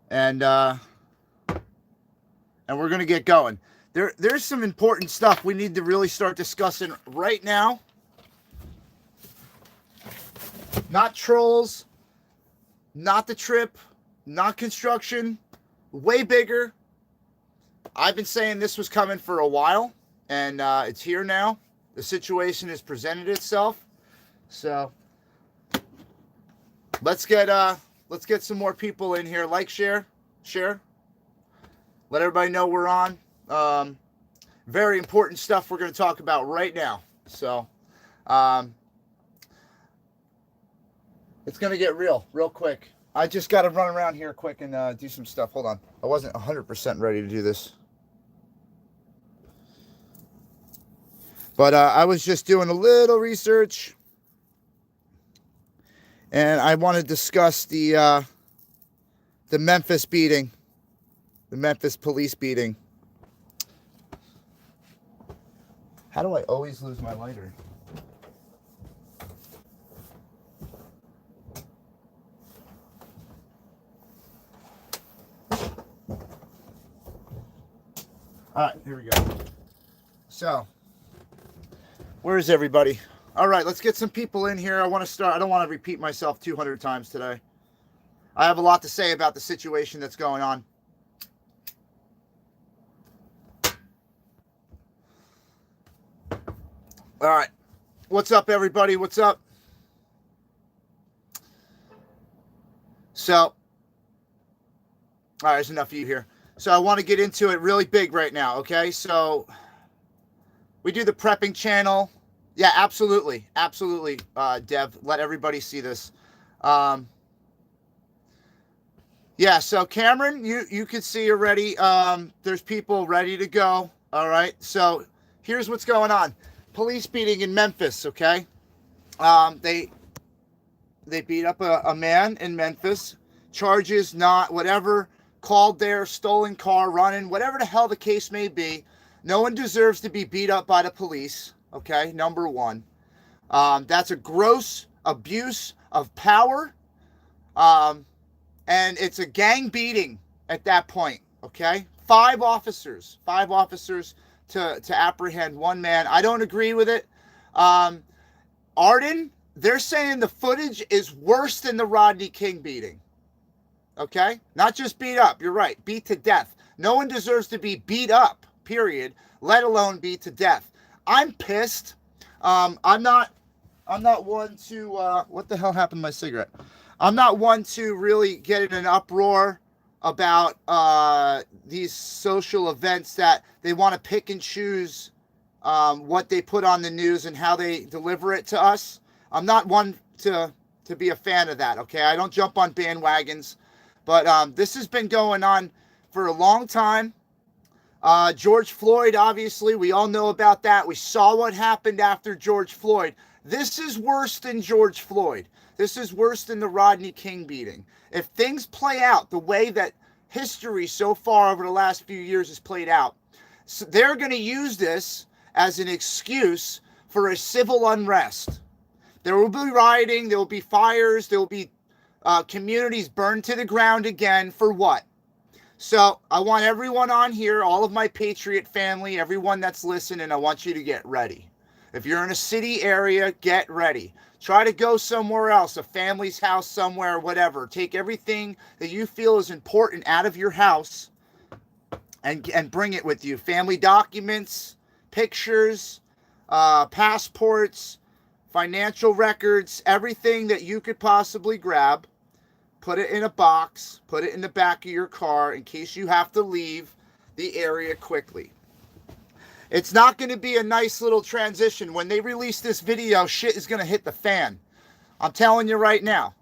and we're going to get going. There's some important stuff we need to really start discussing right now. Not trolls, not the trip, not construction, way bigger. I've been saying this was coming for a while, and it's here now. The situation has presented itself. So let's get some more people in here. Like, share. Let everybody know we're on. Very important stuff we're going to talk about right now. So it's going to get real quick. I just got to run around here quick and do some stuff. Hold on. I wasn't 100% ready to do this. But I was just doing a little research. And I want to discuss the Memphis beating. The Memphis police beating. How do I always lose my lighter? All right, here we go. So, where is everybody? All right, let's get some people in here. I want to start. I don't want to repeat myself 200 times today. I have a lot to say about the situation that's going on. All right. What's up, everybody? What's up? So, all right, there's enough of you here. So I want to get into it really big right now, okay? So we do the prepping channel. Yeah, absolutely. Absolutely, Dev. Let everybody see this. Yeah, so Cameron, you can see already there's people ready to go. All right, so here's what's going on. Police beating in Memphis, okay? They beat up a man in Memphis. Charges not whatever, called there, stolen car, running, whatever the hell the case may be. No one deserves to be beat up by the police, okay? Number one. That's a gross abuse of power. And it's a gang beating at that point, okay? Five officers to apprehend one man. I don't agree with it. Arden, they're saying the footage is worse than the Rodney King beating, okay? Not just beat up, you're right, beat to death. No one deserves to be beat up, period, let alone beat to death. I'm pissed. I'm not one to, what the hell happened to my cigarette? I'm not one to really get in an uproar about these social events that they want to pick and choose what they put on the news and how they deliver it to us. I'm not one to be a fan of that, okay? I don't jump on bandwagons, but this has been going on for a long time. George Floyd, obviously, we all know about that. We saw what happened after George Floyd. This is worse than George Floyd. This is worse than the Rodney King beating. If things play out the way that history so far over the last few years has played out, so they're going to use this as an excuse for a civil unrest. There will be rioting, there will be fires, there will be communities burned to the ground again for what? So I want everyone on here, all of my Patriot family, everyone that's listening, I want you to get ready. If you're in a city area, get ready. Try to go somewhere else, a family's house somewhere, whatever. Take everything that you feel is important out of your house and bring it with you. Family documents, pictures, passports, financial records, everything that you could possibly grab. Put it in a box, put it in the back of your car in case you have to leave the area quickly. It's not going to be a nice little transition. When they release this video, shit is going to hit the fan. I'm telling you right now.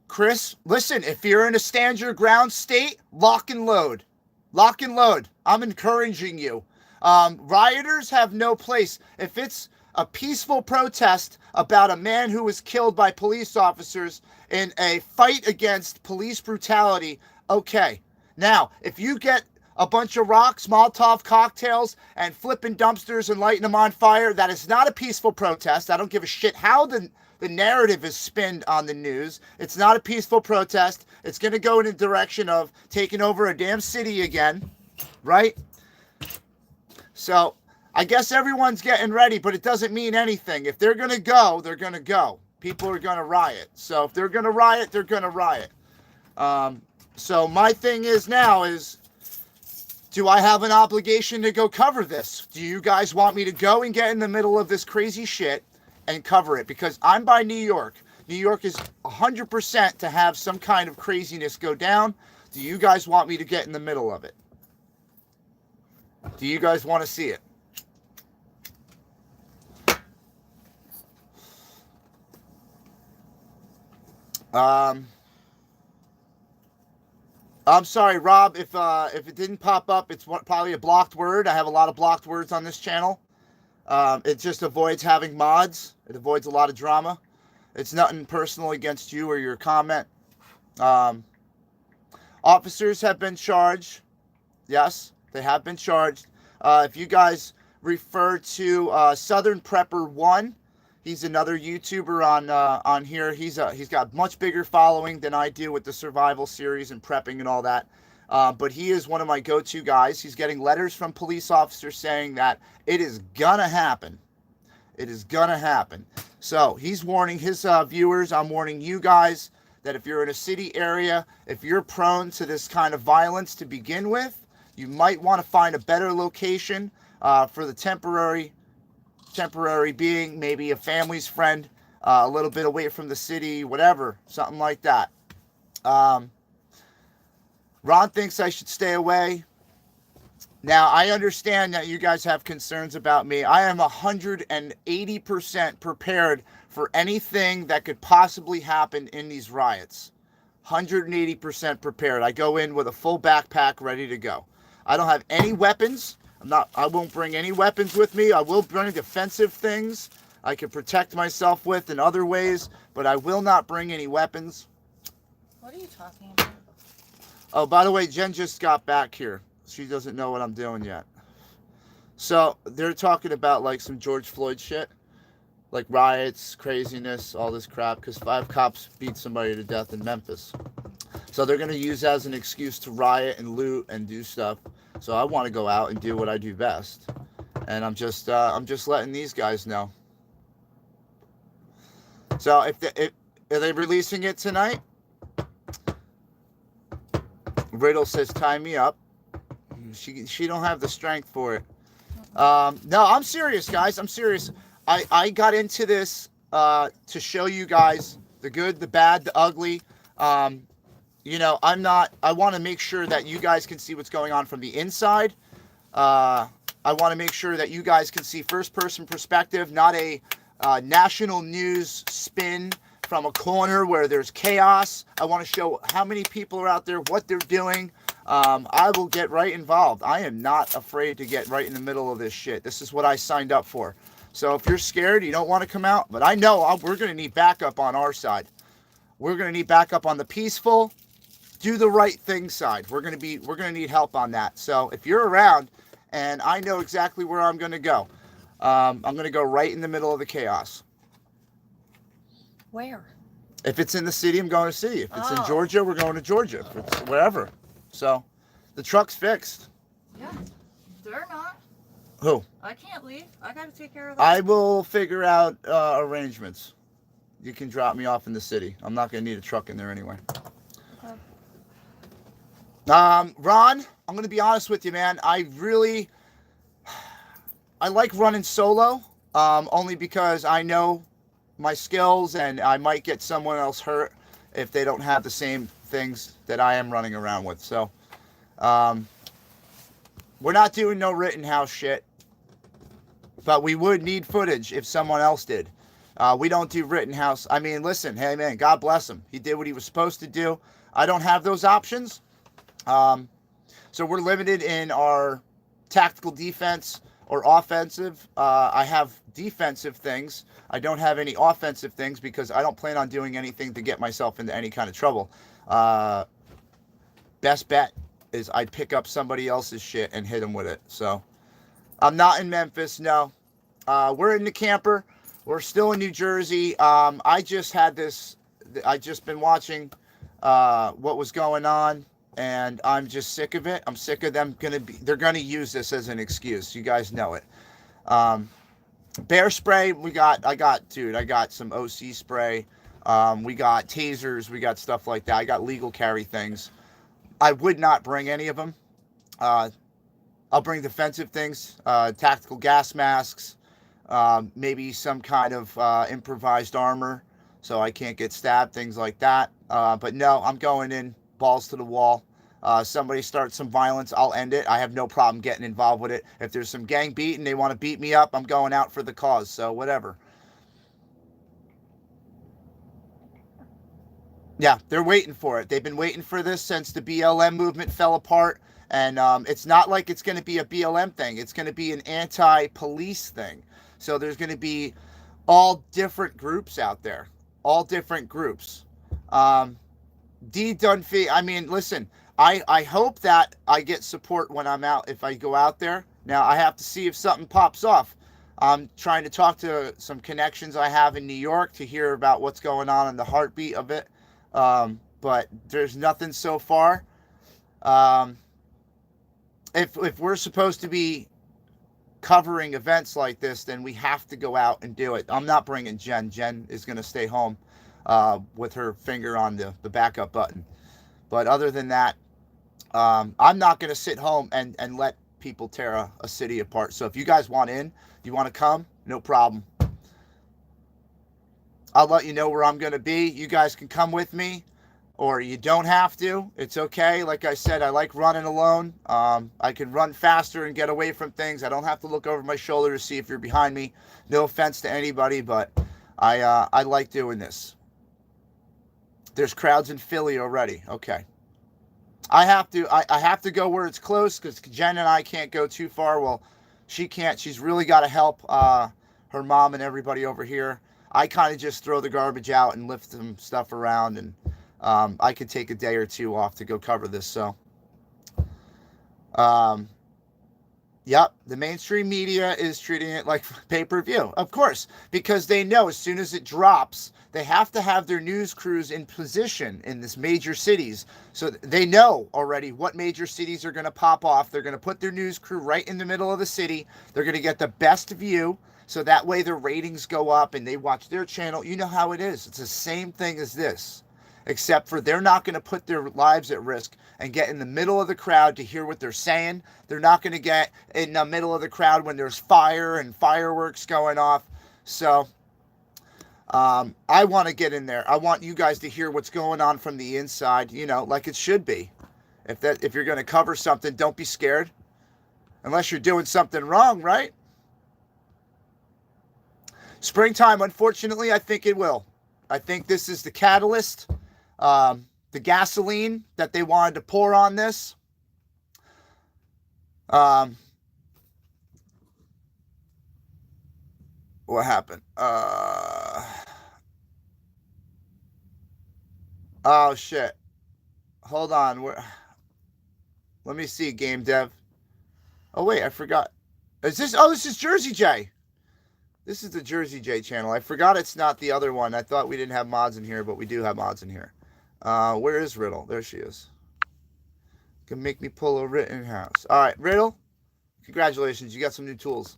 Chris, listen, if you're in a stand your ground state, lock and load. Lock and load. I'm encouraging you. Rioters have no place. If it's a peaceful protest about a man who was killed by police officers in a fight against police brutality, okay. Now, if you get a bunch of rocks, Molotov cocktails, and flipping dumpsters and lighting them on fire, that is not a peaceful protest. I don't give a shit how the the narrative is spinned on the news. It's not a peaceful protest. It's going to go in a direction of taking over a damn city again, right? So I guess everyone's getting ready, but it doesn't mean anything. If they're going to go, they're going to go. People are going to riot. So if they're going to riot, they're going to riot. So my thing is now is, do I have an obligation to go cover this? Do you guys want me to go and get in the middle of this crazy shit and cover it? Because I'm by New York. New York is 100% to have some kind of craziness go down. Do you guys want me to get in the middle of it? Do you guys want to see it? I'm sorry, Rob, if it didn't pop up, it's probably a blocked word. I have a lot of blocked words on this channel. It just avoids having mods. It avoids a lot of drama. It's nothing personal against you or your comment. Officers have been charged. Yes, they have been charged. If you guys refer to Southern Prepper 1, he's another YouTuber on here. He's got much bigger following than I do with the survival series and prepping and all that. But he is one of my go-to guys. He's getting letters from police officers saying that it is gonna happen. It is gonna happen. So he's warning his viewers. I'm warning you guys that if you're in a city area, if you're prone to this kind of violence to begin with, you might want to find a better location for the temporary being, maybe a family's friend, a little bit away from the city, whatever, something like that. Ron thinks I should stay away. Now, I understand that you guys have concerns about me. I am 180% prepared for anything that could possibly happen in these riots. 180% prepared. I go in with a full backpack ready to go. I don't have any weapons. I won't bring any weapons with me. I will bring defensive things I can protect myself with in other ways, but I will not bring any weapons. What are you talking about? Oh, by the way, Jen just got back here. She doesn't know what I'm doing yet. So they're talking about like some George Floyd shit, like riots, craziness, all this crap, because 5 cops beat somebody to death in Memphis. So they're going to use that as an excuse to riot and loot and do stuff. So I want to go out and do what I do best. And I'm just letting these guys know. So are they releasing it tonight? Riddle says, tie me up. She don't have the strength for it. No, I'm serious, guys. I'm serious. I got into this to show you guys the good, the bad, the ugly. You know, I want to make sure that you guys can see what's going on from the inside. I want to make sure that you guys can see first-person perspective, not a national news spin from a corner where there's chaos. I want to show how many people are out there, what they're doing. I will get right involved. I am not afraid to get right in the middle of this shit. This is what I signed up for. So if you're scared, you don't want to come out, but I know we're going to need backup on our side. We're going to need backup on the peaceful, do the right thing side. We're going to need help on that. So if you're around, and I know exactly where I'm going to go, I'm going to go right in the middle of the chaos. Where? If it's in the city, I'm going to city. If it's in Georgia, we're going to Georgia. If it's wherever. So the truck's fixed. Yeah, they're not. Who? I can't leave. I got to take care of that. I will figure out arrangements. You can drop me off in the city. I'm not going to need a truck in there anyway. Okay. Ron, I'm going to be honest with you, man. I like running solo, only because I know my skills and I might get someone else hurt if they don't have the same things that I am running around with. So, we're not doing no Rittenhouse shit, but we would need footage if someone else did. We don't do Rittenhouse. I mean, listen, hey man, God bless him. He did what he was supposed to do. I don't have those options. So we're limited in our tactical defense or offensive. I have defensive things. I don't have any offensive things because I don't plan on doing anything to get myself into any kind of trouble. Best bet is I'd pick up somebody else's shit and hit them with it. So I'm not in Memphis. No, we're in the camper. We're still in New Jersey. I just been watching what was going on, and I'm just sick of it. I'm sick of them they're gonna use this as an excuse. You guys know it. Bear spray, I got some OC spray. We got tasers, we got stuff like that. I got legal carry things. I would not bring any of them. I'll bring defensive things, tactical gas masks, maybe some kind of improvised armor so I can't get stabbed, things like that. But no, I'm going in balls to the wall. Somebody starts some violence, I'll end it. I have no problem getting involved with it. If there's some gang beat and they want to beat me up, I'm going out for the cause. So whatever. Yeah, they're waiting for it. They've been waiting for this since the BLM movement fell apart. And it's not like it's going to be a BLM thing. It's going to be an anti-police thing. So there's going to be all different groups out there. All different groups. D. Dunphy, I mean, listen, I hope that I get support when I'm out, if I go out there. Now, I have to see if something pops off. I'm trying to talk to some connections I have in New York to hear about what's going on in the heartbeat of it. But there's nothing so far. If we're supposed to be covering events like this, then we have to go out and do it. I'm not bringing Jen. Jen is going to stay home with her finger on the backup button. But other than that, I'm not going to sit home and let people tear a city apart. So if you guys want in, you want to come, no problem. I'll let you know where I'm going to be. You guys can come with me, or you don't have to. It's okay. Like I said, I like running alone. I can run faster and get away from things. I don't have to look over my shoulder to see if you're behind me. No offense to anybody, but I like doing this. There's crowds in Philly already. Okay. I have to go where it's close because Jen and I can't go too far. Well, she can't. She's really got to help her mom and everybody over here. I kind of just throw the garbage out and lift some stuff around, and I could take a day or two off to go cover this. So, yep, the mainstream media is treating it like pay-per-view, of course, because they know as soon as it drops, they have to have their news crews in position in this major cities. So they know already what major cities are going to pop off. They're going to put their news crew right in the middle of the city. They're going to get the best view. So that way their ratings go up and they watch their channel. You know how it is. It's the same thing as this, except for they're not going to put their lives at risk and get in the middle of the crowd to hear what they're saying. They're not going to get in the middle of the crowd when there's fire and fireworks going off. So I want to get in there. I want you guys to hear what's going on from the inside, you know, like it should be. If you're going to cover something, don't be scared. Unless you're doing something wrong, right? Springtime, unfortunately, I think it will. I think this is the catalyst, the gasoline that they wanted to pour on this. What happened? Oh, shit. Hold on. Let me see, game dev. Oh, wait, I forgot. This is Jersey J. This is the Jersey J channel. I forgot it's not the other one. I thought we didn't have mods in here, but we do have mods in here. Where is Riddle? There she is. Can make me pull a Rittenhouse. All right, Riddle. Congratulations. You got some new tools.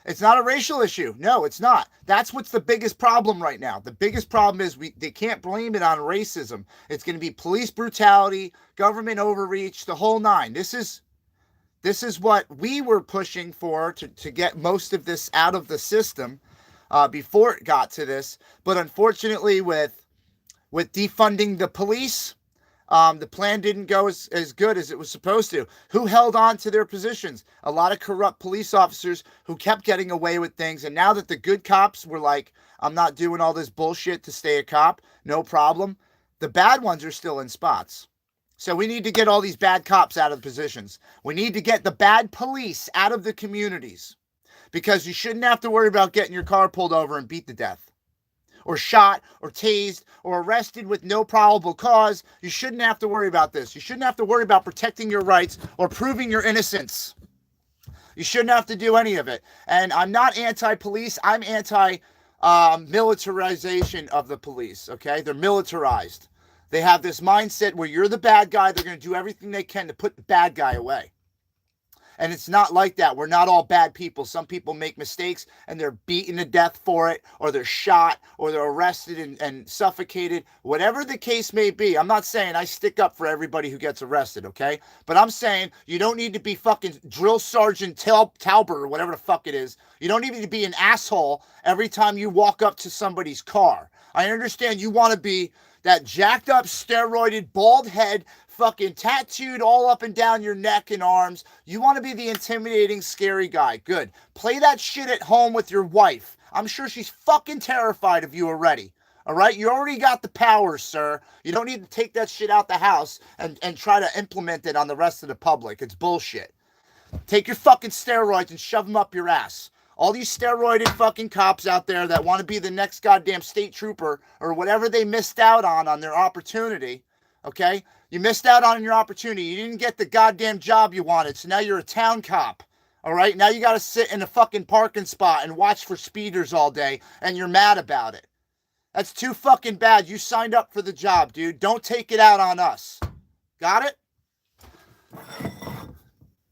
It's not a racial issue. No, it's not. That's what's the biggest problem right now. The biggest problem is they can't blame it on racism. It's going to be police brutality, government overreach, the whole nine. This is what we were pushing for to get most of this out of the system before it got to this. But unfortunately, with defunding the police, the plan didn't go as good as it was supposed to. Who held on to their positions? A lot of corrupt police officers who kept getting away with things. And now that the good cops were like, I'm not doing all this bullshit to stay a cop, no problem. The bad ones are still in spots. So we need to get all these bad cops out of positions. We need to get the bad police out of the communities, because you shouldn't have to worry about getting your car pulled over and beat to death, or shot, or tased, or arrested with no probable cause. You shouldn't have to worry about this. You shouldn't have to worry about protecting your rights or proving your innocence. You shouldn't have to do any of it. And I'm not anti-police. I'm anti-militarization of the police, okay? They're militarized. They have this mindset where you're the bad guy. They're going to do everything they can to put the bad guy away. And it's not like that. We're not all bad people. Some people make mistakes and they're beaten to death for it, or they're shot, or they're arrested and suffocated. Whatever the case may be, I'm not saying I stick up for everybody who gets arrested, okay? But I'm saying you don't need to be fucking Drill Sergeant Talbert or whatever the fuck it is. You don't need to be an asshole every time you walk up to somebody's car. I understand you want to be that jacked up, steroided, bald head, fucking tattooed all up and down your neck and arms. You want to be the intimidating, scary guy. Good. Play that shit at home with your wife. I'm sure she's fucking terrified of you already. All right? You already got the power, sir. You don't need to take that shit out the house and try to implement it on the rest of the public. It's bullshit. Take your fucking steroids and shove them up your ass. All these steroided fucking cops out there that want to be the next goddamn state trooper or whatever they missed out on their opportunity, okay? You missed out on your opportunity. You didn't get the goddamn job you wanted, so now you're a town cop, all right? Now you got to sit in a fucking parking spot and watch for speeders all day, and you're mad about it. That's too fucking bad. You signed up for the job, dude. Don't take it out on us. Got it?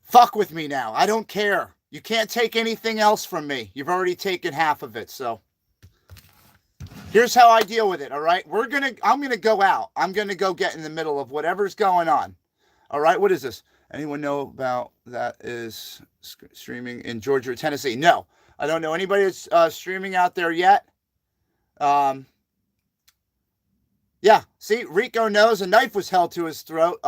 Fuck with me now. I don't care. You can't take anything else from me. You've already taken half of it, so here's how I deal with it, all right? I'm going to go out. I'm going to go get in the middle of whatever's going on. All right, what is this? Anyone know about that is streaming in Georgia or Tennessee? No, I don't know anybody that's streaming out there yet. Yeah, see, Rico knows a knife was held to his throat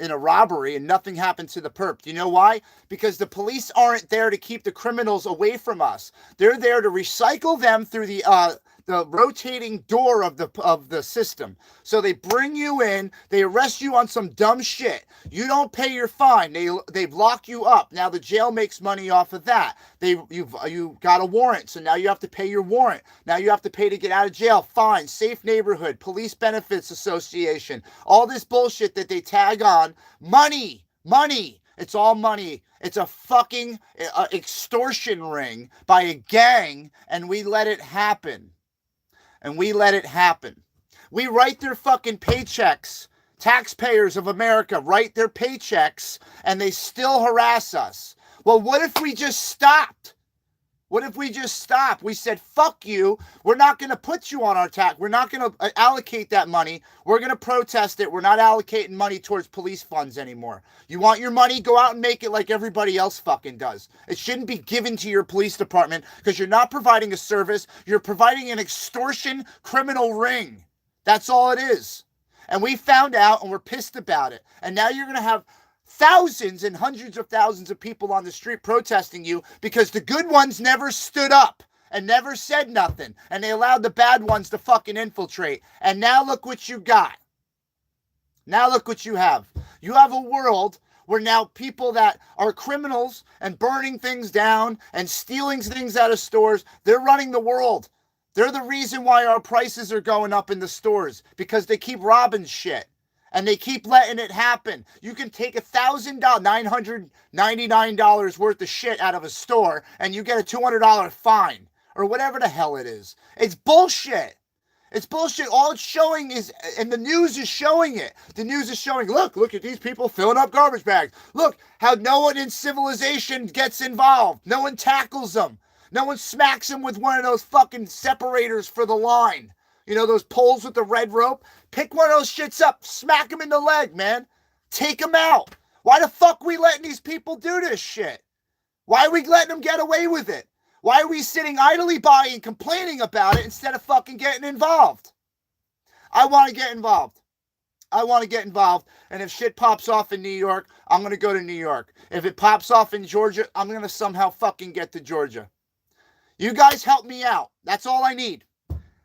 in a robbery and nothing happened to the perp. Do you know why? Because the police aren't there to keep the criminals away from us. They're there to recycle them through the rotating door of the system. So they bring you in, they arrest you on some dumb shit. You don't pay your fine. They've locked you up. Now the jail makes money off of that. You got a warrant, so now you have to pay your warrant. Now you have to pay to get out of jail. Fine, safe neighborhood, police benefits association, all this bullshit that they tag on. Money. It's all money. It's a fucking extortion ring by a gang, and we let it happen. We write their fucking paychecks. Taxpayers of America write their paychecks, and they still harass us. Well, what if we just stopped? We said, fuck you. We're not going to put you on our tax. We're not going to allocate that money. We're going to protest it. We're not allocating money towards police funds anymore. You want your money? Go out and make it like everybody else fucking does. It shouldn't be given to your police department because you're not providing a service. You're providing an extortion criminal ring. That's all it is. And we found out and we're pissed about it. And now you're going to have thousands and hundreds of thousands of people on the street protesting you because the good ones never stood up and never said nothing. And they allowed the bad ones to fucking infiltrate. And now look what you got. Now look what you have. You have a world where now people that are criminals and burning things down and stealing things out of stores, they're running the world. They're the reason why our prices are going up in the stores because they keep robbing shit. And they keep letting it happen. You can take $1,000, $999 worth of shit out of a store and you get a $200 fine or whatever the hell it is. It's bullshit. It's bullshit. All it's showing is, and the news is showing it. The news is showing, look at these people filling up garbage bags. Look how no one in civilization gets involved. No one tackles them. No one smacks them with one of those fucking separators for the line. You know, those poles with the red rope? Pick one of those shits up, smack them in the leg, man. Take them out. Why the fuck are we letting these people do this shit? Why are we letting them get away with it? Why are we sitting idly by and complaining about it instead of fucking getting involved? I want to get involved. And if shit pops off in New York, I'm going to go to New York. If it pops off in Georgia, I'm going to somehow fucking get to Georgia. You guys help me out. That's all I need.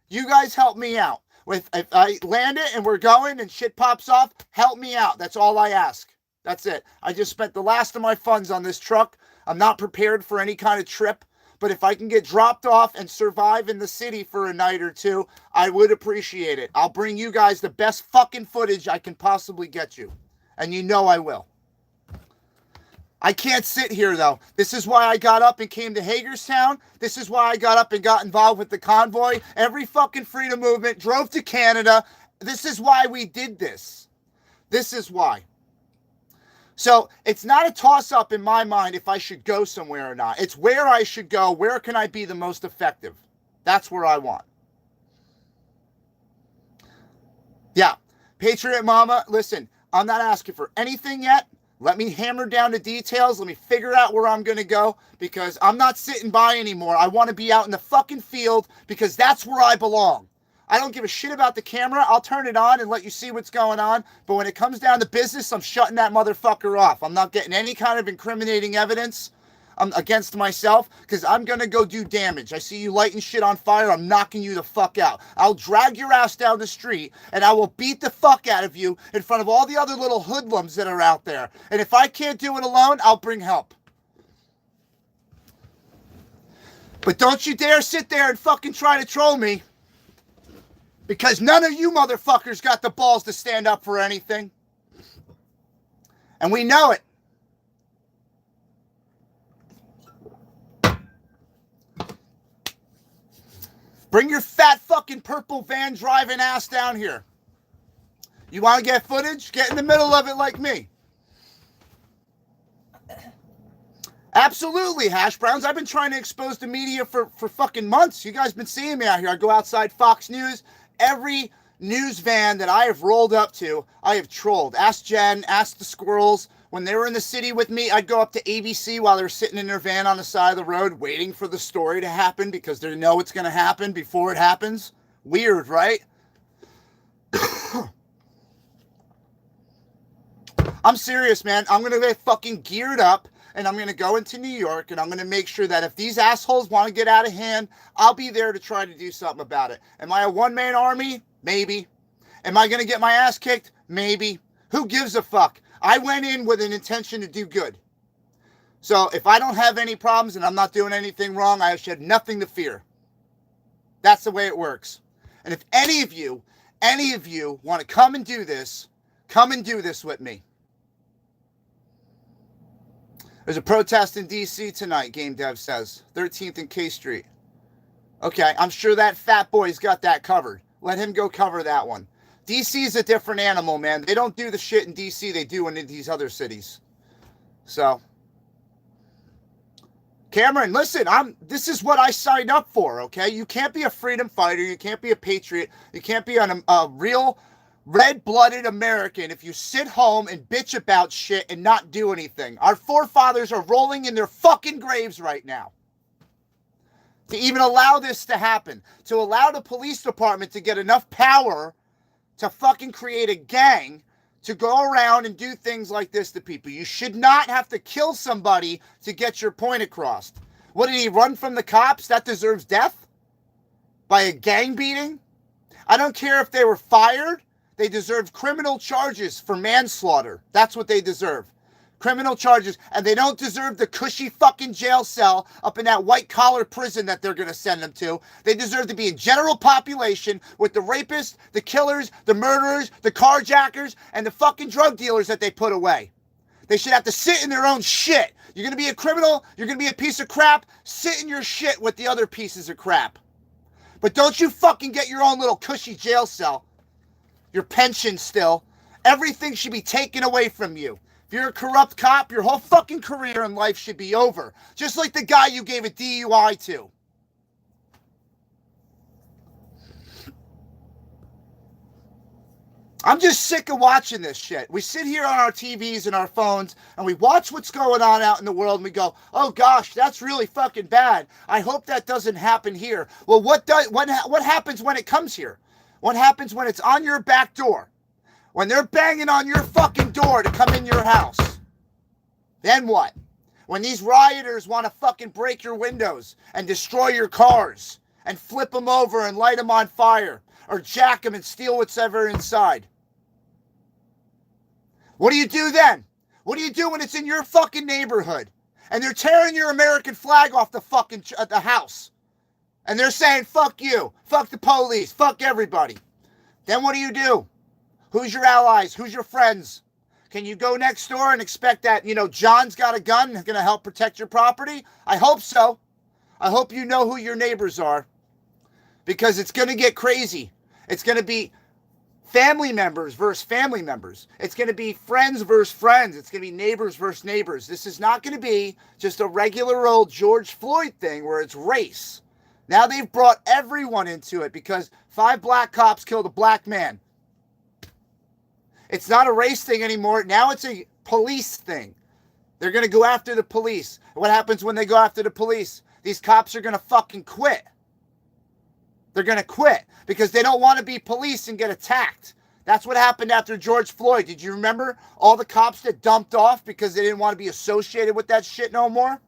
You guys help me out. If I land it and we're going and shit pops off, help me out. That's all I ask. That's it. I just spent the last of my funds on this truck. I'm not prepared for any kind of trip. But if I can get dropped off and survive in the city for a night or two, I would appreciate it. I'll bring you guys the best fucking footage I can possibly get you. And you know I will. I can't sit here, though. This is why I got up and came to Hagerstown. This is why I got up and got involved with the convoy. Every fucking freedom movement, drove to Canada. This is why we did this. This is why. So it's not a toss-up in my mind if I should go somewhere or not. It's where I should go. Where can I be the most effective? That's where I want. Yeah. Patriot Mama, listen, I'm not asking for anything yet. Let me hammer down the details. Let me figure out where I'm going to go, because I'm not sitting by anymore. I want to be out in the fucking field, because that's where I belong. I don't give a shit about the camera. I'll turn it on and let you see what's going on. But when it comes down to business, I'm shutting that motherfucker off. I'm not getting any kind of incriminating evidence against myself, because I'm going to go do damage. I see you lighting shit on fire. I'm knocking you the fuck out. I'll drag your ass down the street and I will beat the fuck out of you in front of all the other little hoodlums that are out there. And if I can't do it alone, I'll bring help. But don't you dare sit there and fucking try to troll me, because none of you motherfuckers got the balls to stand up for anything. And we know it. Bring your fat fucking purple van driving ass down here. You want to get footage? Get in the middle of it like me. Absolutely, hash browns. I've been trying to expose the media for fucking months. You guys been seeing me out here. I go outside Fox News. Every news van that I have rolled up to, I have trolled. Ask Jen, ask the squirrels. When they were in the city with me, I'd go up to ABC while they were sitting in their van on the side of the road waiting for the story to happen, because they know it's going to happen before it happens. Weird, right? I'm serious, man. I'm going to get fucking geared up, and I'm going to go into New York, and I'm going to make sure that if these assholes want to get out of hand, I'll be there to try to do something about it. Am I a one-man army? Maybe. Am I going to get my ass kicked? Maybe. Who gives a fuck? I went in with an intention to do good. So if I don't have any problems and I'm not doing anything wrong, I should have nothing to fear. That's the way it works. And if any of you want to come and do this with me. There's a protest in D.C. tonight, Game Dev says. 13th and K Street. Okay, I'm sure that fat boy's got that covered. Let him go cover that one. D.C. is a different animal, man. They don't do the shit in D.C. they do in these other cities. So, Cameron, listen, this is what I signed up for, okay? You can't be a freedom fighter. You can't be a patriot. You can't be a real red-blooded American if you sit home and bitch about shit and not do anything. Our forefathers are rolling in their fucking graves right now. To even allow this to happen. To allow the police department to get enough power to fucking create a gang to go around and do things like this to people. You should not have to kill somebody to get your point across. What, did he run from the cops? That deserves death? By a gang beating? I don't care if they were fired. They deserve criminal charges for manslaughter. That's what they deserve. Criminal charges. And they don't deserve the cushy fucking jail cell up in that white-collar prison that they're going to send them to. They deserve to be in general population with the rapists, the killers, the murderers, the carjackers, and the fucking drug dealers that they put away. They should have to sit in their own shit. You're going to be a criminal, you're going to be a piece of crap, sit in your shit with the other pieces of crap. But don't you fucking get your own little cushy jail cell. Your pension still. Everything should be taken away from you. If you're a corrupt cop, your whole fucking career in life should be over. Just like the guy you gave a DUI to. I'm just sick of watching this shit. We sit here on our TVs and our phones and we watch what's going on out in the world and we go, oh gosh, that's really fucking bad. I hope that doesn't happen here. Well, what happens when it comes here? What happens when it's on your back door? When they're banging on your fucking door to come in your house? Then what? When these rioters want to fucking break your windows and destroy your cars and flip them over and light them on fire or jack them and steal whatever inside. What do you do then? What do you do when it's in your fucking neighborhood and they're tearing your American flag off the fucking the house? And they're saying, fuck you, fuck the police, fuck everybody. Then what do you do? Who's your allies? Who's your friends? Can you go next door and expect that, John's got a gun and going to help protect your property? I hope so. I hope you know who your neighbors are, because it's going to get crazy. It's going to be family members versus family members. It's going to be friends versus friends. It's going to be neighbors versus neighbors. This is not going to be just a regular old George Floyd thing where it's race. Now they've brought everyone into it because 5 black cops killed a black man. It's not a race thing anymore. Now it's a police thing. They're going to go after the police. What happens when they go after the police? These cops are going to fucking quit. They're going to quit because they don't want to be police and get attacked. That's what happened after George Floyd. Did you remember all the cops that dumped off because they didn't want to be associated with that shit no more?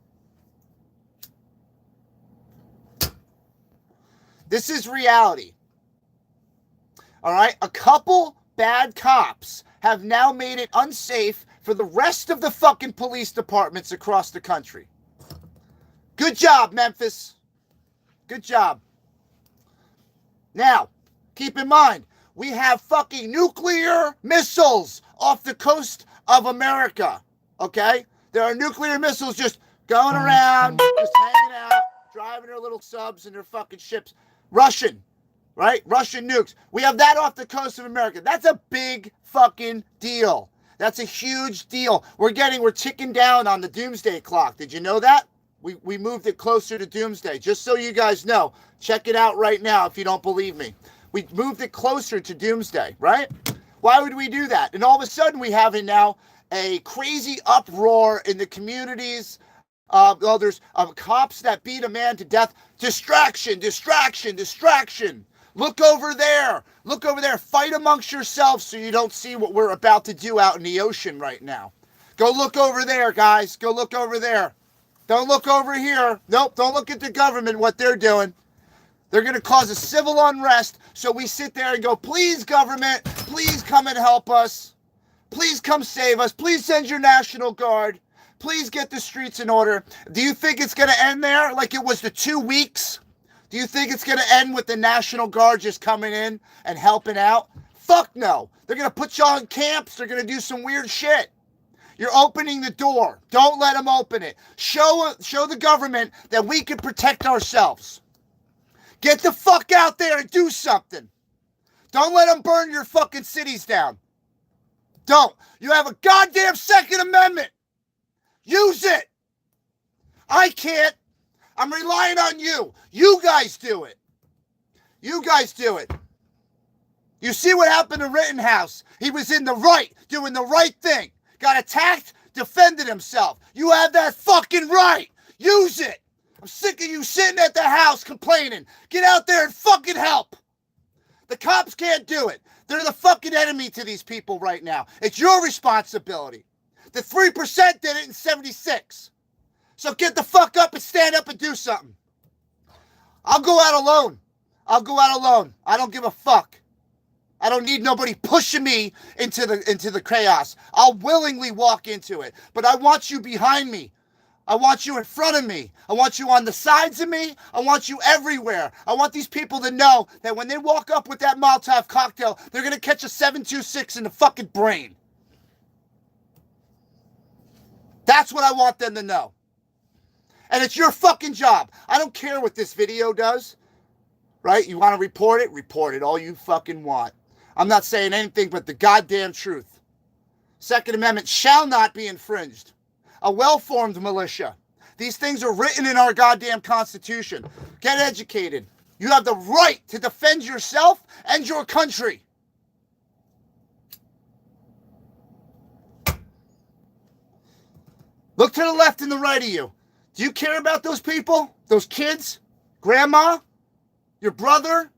This is reality. All right? A couple bad cops have now made it unsafe for the rest of the fucking police departments across the country. Good job, Memphis. Good job. Now, keep in mind, we have fucking nuclear missiles off the coast of America, okay? There are nuclear missiles just going around, just hanging out, driving their little subs and their fucking ships. Russian, right? Russian nukes. We have that off the coast of America. That's a big fucking deal. That's a huge deal. We're ticking down on the doomsday clock. Did you know that? We moved it closer to doomsday. Just so you guys know. Check it out right now if you don't believe me. We moved it closer to doomsday, right? Why would we do that? And all of a sudden we have now a crazy uproar in the communities. There's cops that beat a man to death. Distraction, distraction, distraction. Look over there. Look over there. Fight amongst yourselves so you don't see what we're about to do out in the ocean right now. Go look over there, guys. Go look over there. Don't look over here. Nope, don't look at the government, what they're doing. They're going to cause a civil unrest, so we sit there and go, please, government, please come and help us. Please come save us. Please send your National Guard. Please get the streets in order. Do you think it's going to end there like it was the 2 weeks? Do you think it's going to end with the National Guard just coming in and helping out? Fuck no. They're going to put y'all in camps. They're going to do some weird shit. You're opening the door. Don't let them open it. Show the government that we can protect ourselves. Get the fuck out there and do something. Don't let them burn your fucking cities down. Don't. You have a goddamn Second Amendment. Use it. I can't. I'm relying on you. You guys do it. You guys do it. You see what happened to Rittenhouse? He was in the right, doing the right thing. Got attacked, defended himself. You have that fucking right. Use it. I'm sick of you sitting at the house complaining. Get out there and fucking help. The cops can't do it. They're the fucking enemy to these people right now. It's your responsibility. The 3% did it in 76. So get the fuck up and stand up and do something. I'll go out alone. I'll go out alone. I don't give a fuck. I don't need nobody pushing me into the chaos. I'll willingly walk into it. But I want you behind me. I want you in front of me. I want you on the sides of me. I want you everywhere. I want these people to know that when they walk up with that Molotov cocktail, they're going to catch a 726 in the fucking brain. That's what I want them to know. And it's your fucking job. I don't care what this video does. Right? You want to report it? Report it all you fucking want. I'm not saying anything but the goddamn truth. Second Amendment shall not be infringed. A well-formed militia. These things are written in our goddamn Constitution. Get educated. You have the right to defend yourself and your country. Look to the left and the right of you. Do you care about those people? Those kids? Grandma? Your brother?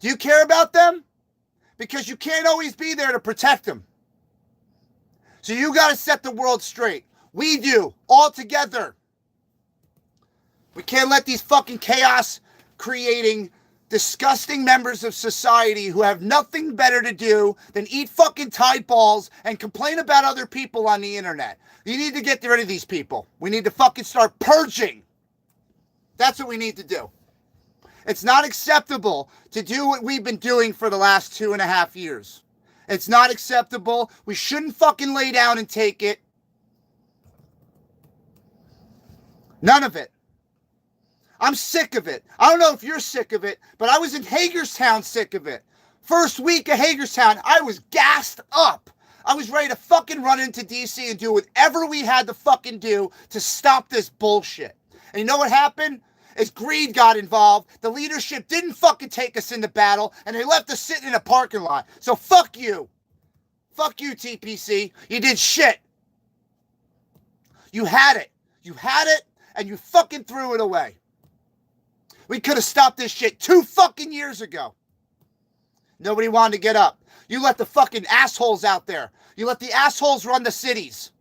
Do you care about them? Because you can't always be there to protect them. So you got to set the world straight. We do, all together. We can't let these fucking chaos creating disgusting members of society who have nothing better to do than eat fucking Tide balls and complain about other people on the internet. You need to get rid of these people. We need to fucking start purging. That's what we need to do. It's not acceptable to do what we've been doing for the last 2.5 years. It's not acceptable. We shouldn't fucking lay down and take it. None of it. I'm sick of it. I don't know if you're sick of it, but I was in Hagerstown sick of it. First week of Hagerstown, I was gassed up. I was ready to fucking run into DC and do whatever we had to fucking do to stop this bullshit. And you know what happened? Is greed got involved. The leadership didn't fucking take us into battle, and they left us sitting in a parking lot. So fuck you. Fuck you, TPC. You did shit. You had it. You had it, and you fucking threw it away. We could have stopped this shit 2 fucking years ago. Nobody wanted to get up. You let the fucking assholes out there. You let the assholes run the cities.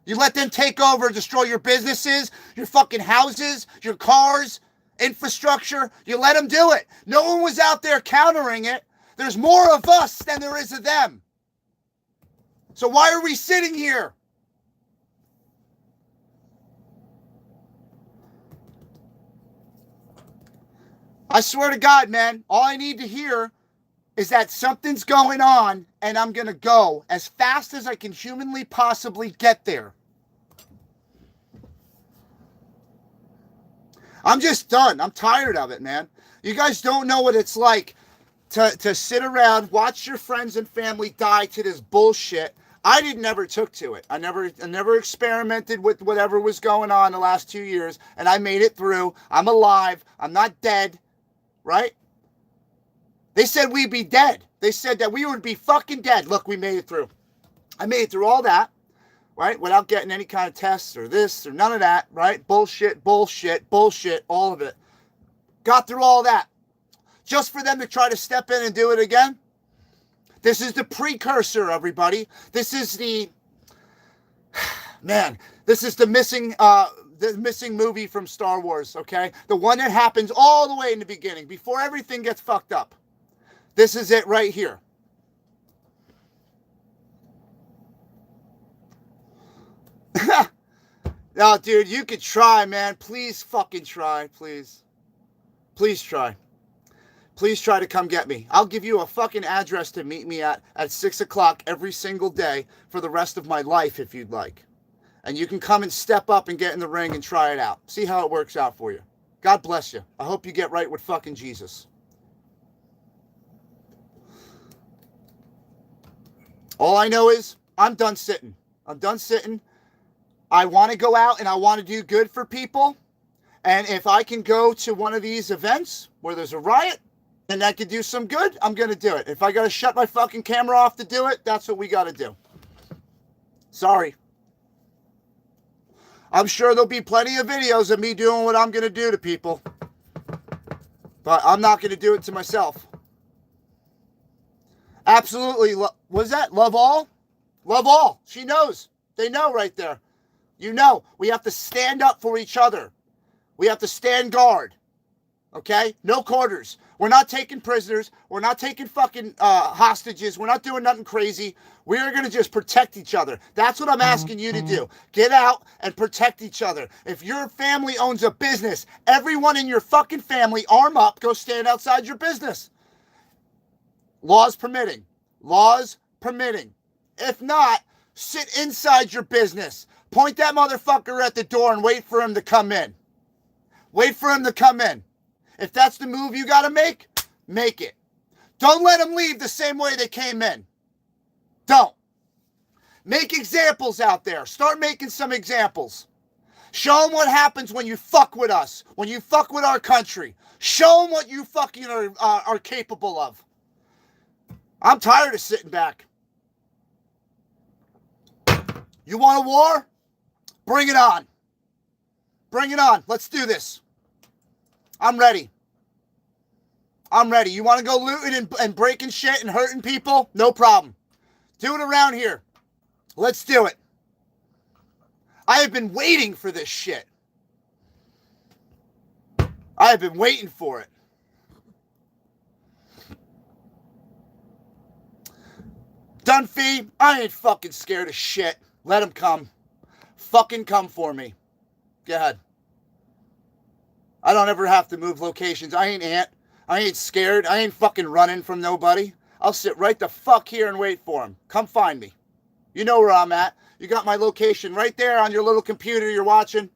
You let them take over and destroy your businesses, your fucking houses, your cars, infrastructure. You let them do it. No one was out there countering it. There's more of us than there is of them. So why are we sitting here? I swear to God, man, all I need to hear is that something's going on and I'm going to go as fast as I can humanly possibly get there. I'm just done. I'm tired of it, man. You guys don't know what it's like to sit around, watch your friends and family die to this bullshit. I never took to it. I never experimented with whatever was going on the last 2 years, and I made it through. I'm alive. I'm not dead, right? They said we'd be dead. They said that we would be fucking dead. Look, we made it through. I made it through all that, right? Without getting any kind of tests or this or none of that, right? Bullshit, bullshit, bullshit, all of it. Got through all that. Just for them to try to step in and do it again? This is the precursor, everybody. This is the... Man, this is the missing movie from Star Wars, okay? The one that happens all the way in the beginning, before everything gets fucked up. This is it right here. No, dude, you could try, man. Please fucking try, please. Please try. Please try to come get me. I'll give you a fucking address to meet me at 6 o'clock every single day for the rest of my life if you'd like. And you can come and step up and get in the ring and try it out. See how it works out for you. God bless you. I hope you get right with fucking Jesus. All I know is I'm done sitting. I'm done sitting. I want to go out and I want to do good for people. And if I can go to one of these events where there's a riot and that could do some good, I'm going to do it. If I got to shut my fucking camera off to do it, that's what we got to do. Sorry. I'm sure there'll be plenty of videos of me doing what I'm going to do to people. But I'm not going to do it to myself. Absolutely. What was that? Love all? Love all. She knows. They know right there. You know. We have to stand up for each other. We have to stand guard. Okay? No quarters. We're not taking prisoners. We're not taking fucking hostages. We're not doing nothing crazy. We're going to just protect each other. That's what I'm asking you to do. Get out and protect each other. If your family owns a business, everyone in your fucking family, arm up, go stand outside your business. Laws permitting. Laws permitting. If not, sit inside your business. Point that motherfucker at the door and wait for him to come in. Wait for him to come in. If that's the move you got to make it. Don't let them leave the same way they came in. Don't. Make examples out there. Start making some examples. Show them what happens when you fuck with us. When you fuck with our country. Show them what you fucking are capable of. I'm tired of sitting back. You want a war? Bring it on. Bring it on. Let's do this. I'm ready. I'm ready. You want to go looting and breaking shit and hurting people? No problem. Do it around here. Let's do it. I have been waiting for this shit. I have been waiting for it. Dunphy, I ain't fucking scared of shit. Let him come. Fucking come for me. Go ahead. I don't ever have to move locations. I ain't scared. I ain't fucking running from nobody. I'll sit right the fuck here and wait for them. Come find me. You know where I'm at. You got my location right there on your little computer you're watching.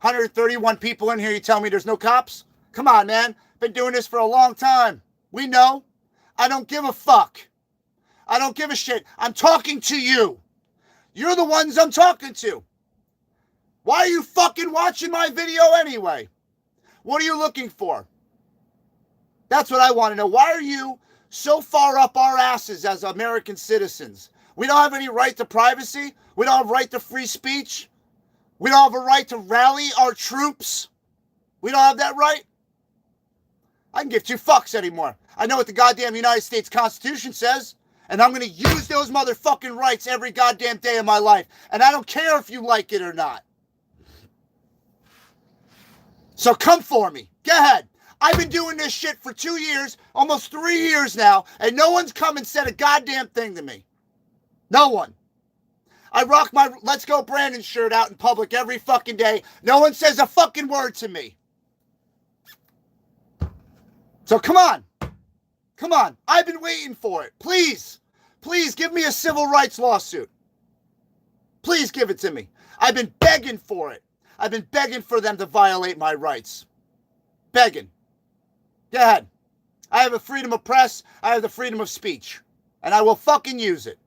131 people in here. You tell me there's no cops? Come on, man. Been doing this for a long time. We know. I don't give a fuck. I don't give a shit. I'm talking to you. You're the ones I'm talking to. Why are you fucking watching my video anyway? What are you looking for? That's what I want to know. Why are you so far up our asses as American citizens? We don't have any right to privacy. We don't have right to free speech. We don't have a right to rally our troops. We don't have that right. I can give two fucks anymore. I know what the goddamn United States Constitution says, and I'm going to use those motherfucking rights every goddamn day of my life. And I don't care if you like it or not. So come for me. Go ahead. I've been doing this shit for 2 years, almost 3 years now, and no one's come and said a goddamn thing to me. No one. I rock my Let's Go Brandon shirt out in public every fucking day. No one says a fucking word to me. So come on. Come on. I've been waiting for it. Please. Please give me a civil rights lawsuit. Please give it to me. I've been begging for it. I've been begging for them to violate my rights. Begging. Go ahead. I have a freedom of press. I have the freedom of speech. And I will fucking use it.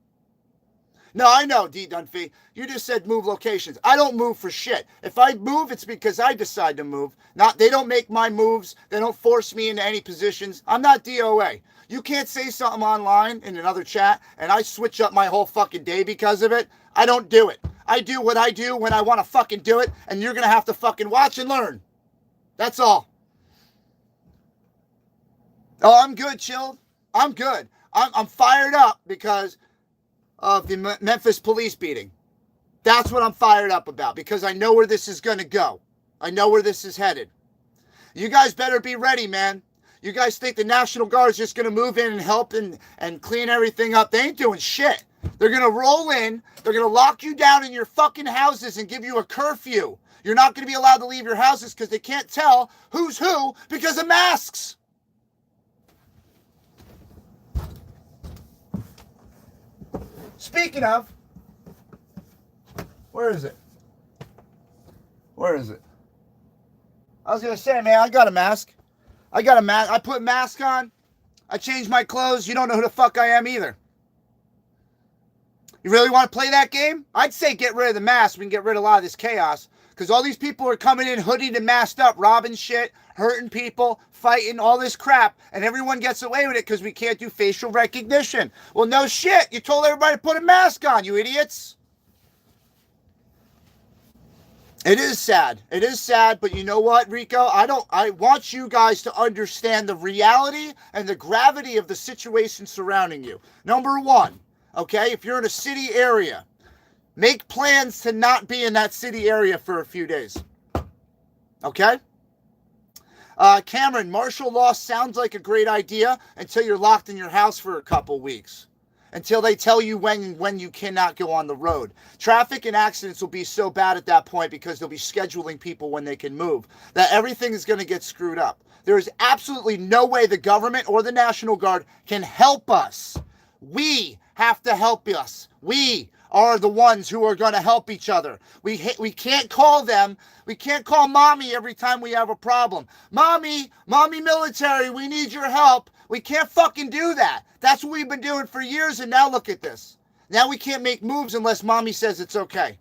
No, I know, D. Dunphy. You just said move locations. I don't move for shit. If I move, it's because I decide to move. They don't make my moves. They don't force me into any positions. I'm not DOA. You can't say something online in another chat and I switch up my whole fucking day because of it. I don't do it. I do what I do when I want to fucking do it, and you're going to have to fucking watch and learn. That's all. Oh, I'm good, chilled. I'm good. I'm fired up because of the Memphis police beating. That's what I'm fired up about, because I know where this is going to go. I know where this is headed. You guys better be ready, man. You guys think the National Guard is just going to move in and help and clean everything up? They ain't doing shit. They're going to roll in. They're going to lock you down in your fucking houses and give you a curfew. You're not going to be allowed to leave your houses because they can't tell who's who because of masks. Speaking of, where is it? Where is it? I was going to say, man, I got a mask. I got a mask. I put a mask on. I changed my clothes. You don't know who the fuck I am either. You really want to play that game? I'd say get rid of the mask. We can get rid of a lot of this chaos. Because all these people are coming in hoodied and masked up, robbing shit, hurting people, fighting, all this crap. And everyone gets away with it because we can't do facial recognition. Well, no shit. You told everybody to put a mask on, you idiots. It is sad. It is sad, but you know what, Rico? I want you guys to understand the reality and the gravity of the situation surrounding you. Number one, okay, if you're in a city area, make plans to not be in that city area for a few days. Okay? Cameron, martial law sounds like a great idea until you're locked in your house for a couple weeks. Until they tell you when you cannot go on the road. Traffic and accidents will be so bad at that point because they'll be scheduling people when they can move, that everything is going to get screwed up. There is absolutely no way the government or the National Guard can help us. We have to help us. We are the ones who are going to help each other. We can't call them. We can't call mommy every time we have a problem. Mommy military, we need your help. We can't fucking do that. That's what we've been doing for years, and now look at this. Now we can't make moves unless mommy says it's okay.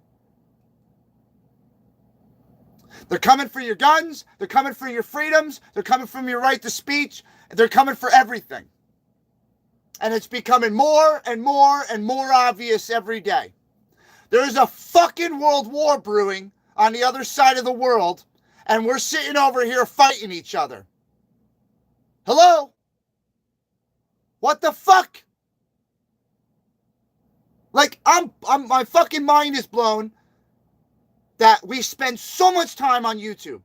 They're coming for your guns. They're coming for your freedoms. They're coming for your right to speech. They're coming for everything. And it's becoming more and more and more obvious every day. There's a fucking world war brewing on the other side of the world, and we're sitting over here fighting each other. Hello? What the fuck? Like, my fucking mind is blown that we spend so much time on YouTube.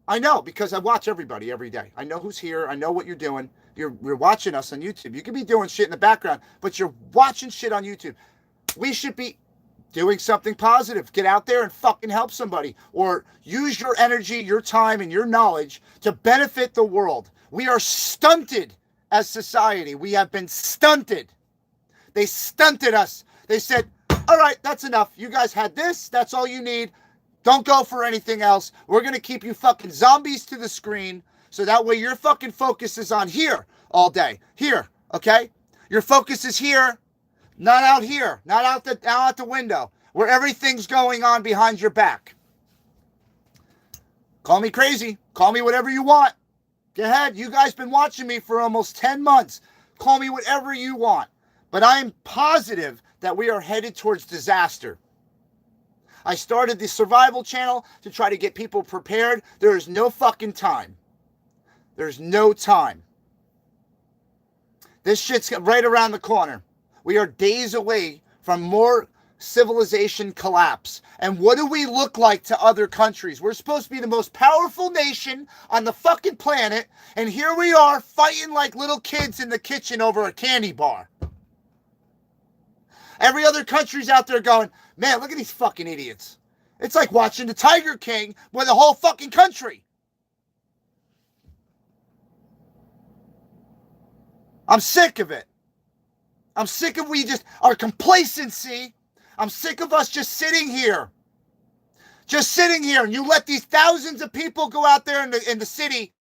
I know, because I watch everybody every day. I know who's here. I know what you're doing. You're watching us on YouTube. You could be doing shit in the background, but you're watching shit on YouTube. We should be doing something positive. Get out there and fucking help somebody. Or use your energy, your time, and your knowledge to benefit the world. We are stunted as society. We have been stunted. They stunted us. They said, all right, that's enough. You guys had this. That's all you need. Don't go for anything else. We're going to keep you fucking zombies to the screen. So that way your fucking focus is on here all day. Here, okay? Your focus is here, not out here, not out the window, where everything's going on behind your back. Call me crazy. Call me whatever you want. Go ahead. You guys been watching me for almost 10 months. Call me whatever you want. But I am positive that we are headed towards disaster. I started the survival channel to try to get people prepared. There is no fucking time. There's no time. This shit's right around the corner. We are days away from more civilization collapse. And what do we look like to other countries? We're supposed to be the most powerful nation on the fucking planet, and here we are fighting like little kids in the kitchen over a candy bar. Every other country's out there going, man, look at these fucking idiots. It's like watching the Tiger King with the whole fucking country. I'm sick of it. I'm sick of our complacency. I'm sick of us just sitting here. Just sitting here, and you let these thousands of people go out there in the city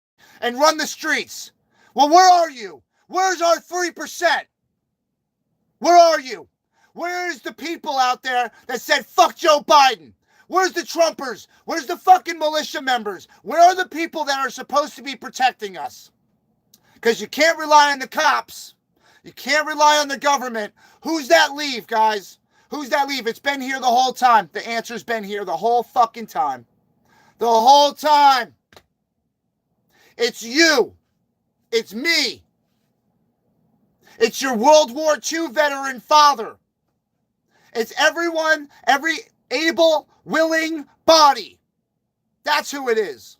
and run the streets. Well, where are you? Where's our 3%? Where are you? Where's the people out there that said, fuck Joe Biden? Where's the Trumpers? Where's the fucking militia members? Where are the people that are supposed to be protecting us? Because you can't rely on the cops. You can't rely on the government. Who's that leave, guys? Who's that leave? It's been here the whole time. The answer's been here the whole fucking time. The whole time. It's you. It's me. It's your World War II veteran father. It's everyone, every able, willing body. That's who it is.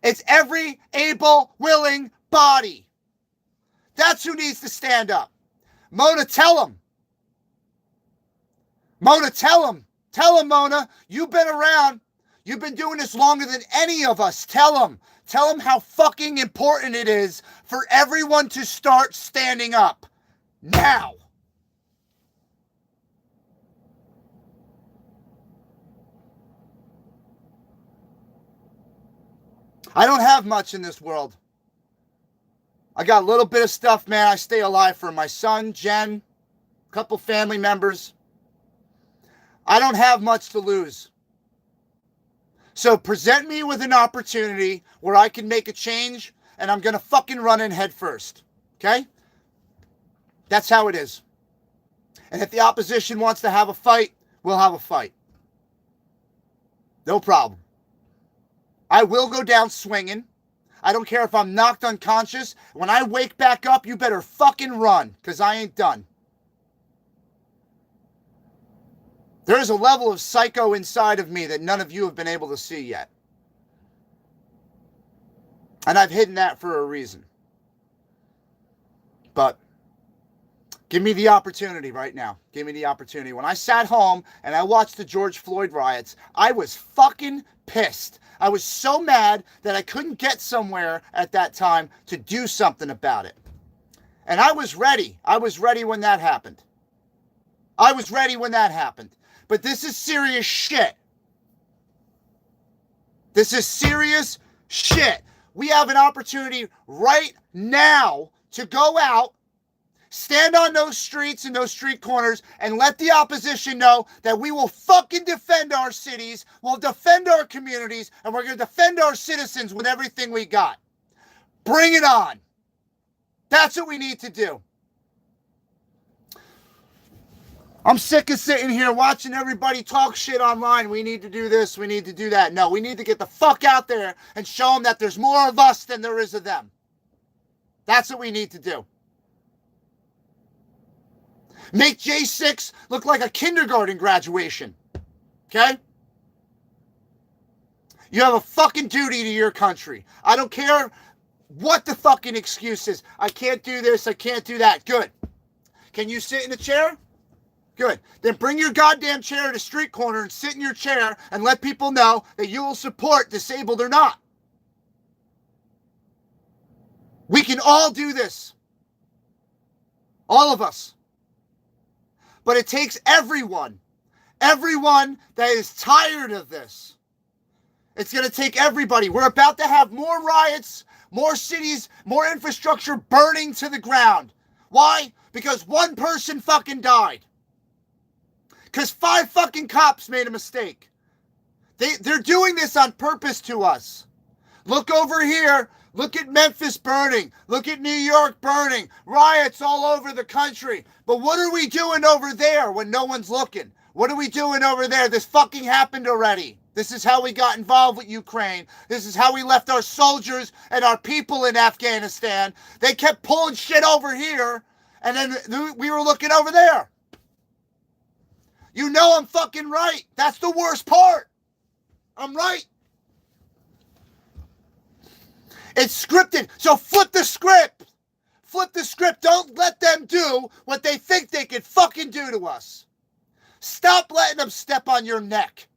It's every able, willing body. That's who needs to stand up. Mona, tell him. Mona, tell him. Tell him, Mona. You've been around. You've been doing this longer than any of us. Tell him. Tell him how fucking important it is for everyone to start standing up. Now. I don't have much in this world. I got a little bit of stuff, man. I stay alive for my son, Jen, a couple family members. I don't have much to lose. So present me with an opportunity where I can make a change, and I'm going to fucking run in head first. Okay? That's how it is. And if the opposition wants to have a fight, we'll have a fight. No problem. I will go down swinging. I don't care if I'm knocked unconscious. When I wake back up, you better fucking run, because I ain't done. There is a level of psycho inside of me that none of you have been able to see yet. And I've hidden that for a reason. But give me the opportunity right now. Give me the opportunity. When I sat home and I watched the George Floyd riots, I was fucking pissed. I was so mad that I couldn't get somewhere at that time to do something about it. And I was ready. I was ready when that happened. I was ready when that happened. But this is serious shit. This is serious shit. We have an opportunity right now to go out, stand on those streets and those street corners, and let the opposition know that we will fucking defend our cities, we'll defend our communities, and we're going to defend our citizens with everything we got. Bring it on. That's what we need to do. I'm sick of sitting here watching everybody talk shit online. We need to do this, we need to do that. No, we need to get the fuck out there and show them that there's more of us than there is of them. That's what we need to do. Make J6 look like a kindergarten graduation. Okay? You have a fucking duty to your country. I don't care what the fucking excuse is. I can't do this, I can't do that. Good. Can you sit in a chair? Good. Then bring your goddamn chair to the street corner and sit in your chair and let people know that you will support disabled or not. We can all do this. All of us. But it takes everyone that is tired of this. It's going to take everybody. We're about to have more riots, more cities, more infrastructure burning to the ground. Why? Because one person fucking died. Because 5 fucking cops made a mistake. They're doing this on purpose to us. Look over here. Look at Memphis burning. Look at New York burning. Riots all over the country. But what are we doing over there when no one's looking? What are we doing over there? This fucking happened already. This is how we got involved with Ukraine. This is how we left our soldiers and our people in Afghanistan. They kept pulling shit over here, and then we were looking over there. You know I'm fucking right. That's the worst part. I'm right. It's scripted. So flip the script. Flip the script. Don't let them do what they think they can fucking do to us. Stop letting them step on your neck.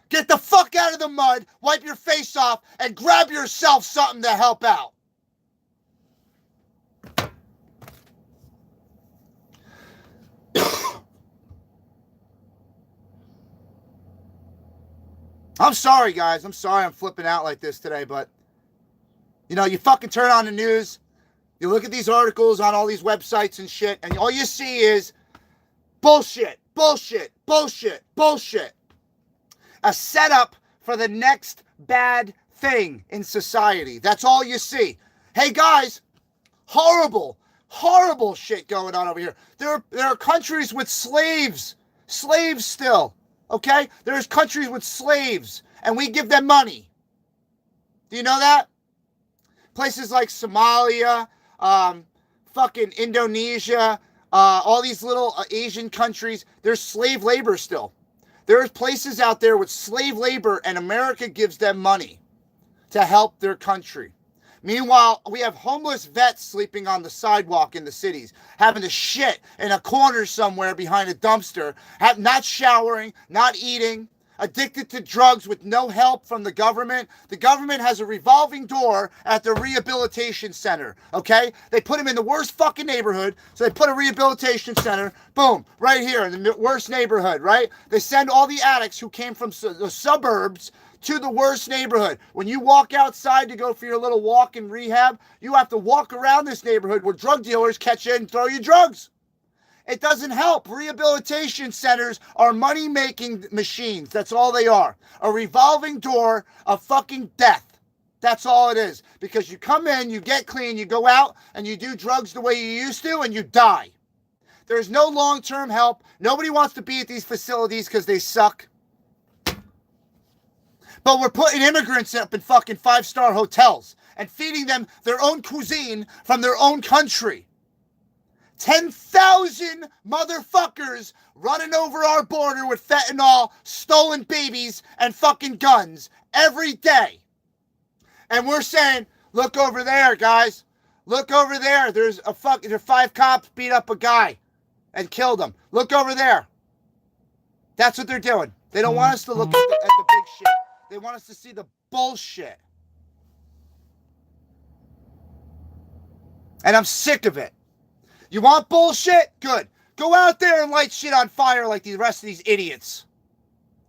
Get the fuck out of the mud, wipe your face off, and grab yourself something to help out. I'm sorry, guys. I'm sorry I'm flipping out like this today, but, you know, you fucking turn on the news, you look at these articles on all these websites and shit, and all you see is bullshit, bullshit, bullshit, bullshit. A setup for the next bad thing in society. That's all you see. Hey, guys, horrible, horrible shit going on over here. There are countries with slaves still. Okay? There's countries with slaves, and we give them money. Do you know that? Places like Somalia, fucking Indonesia, all these little Asian countries, there's slave labor still. There's places out there with slave labor, and America gives them money to help their country. Meanwhile, we have homeless vets sleeping on the sidewalk in the cities, having to shit in a corner somewhere behind a dumpster, not showering, not eating, addicted to drugs with no help from the government. The government has a revolving door at the rehabilitation center, okay? They put them in the worst fucking neighborhood, so they put a rehabilitation center, boom, right here in the worst neighborhood, right? They send all the addicts who came from the suburbs to the worst neighborhood. When you walk outside to go for your little walk in rehab, you have to walk around this neighborhood where drug dealers catch you and throw you drugs. It doesn't help. Rehabilitation centers are money-making machines. That's all they are. A revolving door of fucking death. That's all it is. Because you come in, you get clean, you go out, and you do drugs the way you used to, and you die. There's no long-term help. Nobody wants to be at these facilities because they suck. But we're putting immigrants up in fucking 5-star hotels and feeding them their own cuisine from their own country. 10,000 motherfuckers running over our border with fentanyl, stolen babies, and fucking guns every day. And we're saying, look over there, guys. Look over there. There's 5 cops beat up a guy and killed him. Look over there. That's what they're doing. They don't want us to look at the big shit. They want us to see the bullshit. And I'm sick of it. You want bullshit? Good. Go out there and light shit on fire like the rest of these idiots.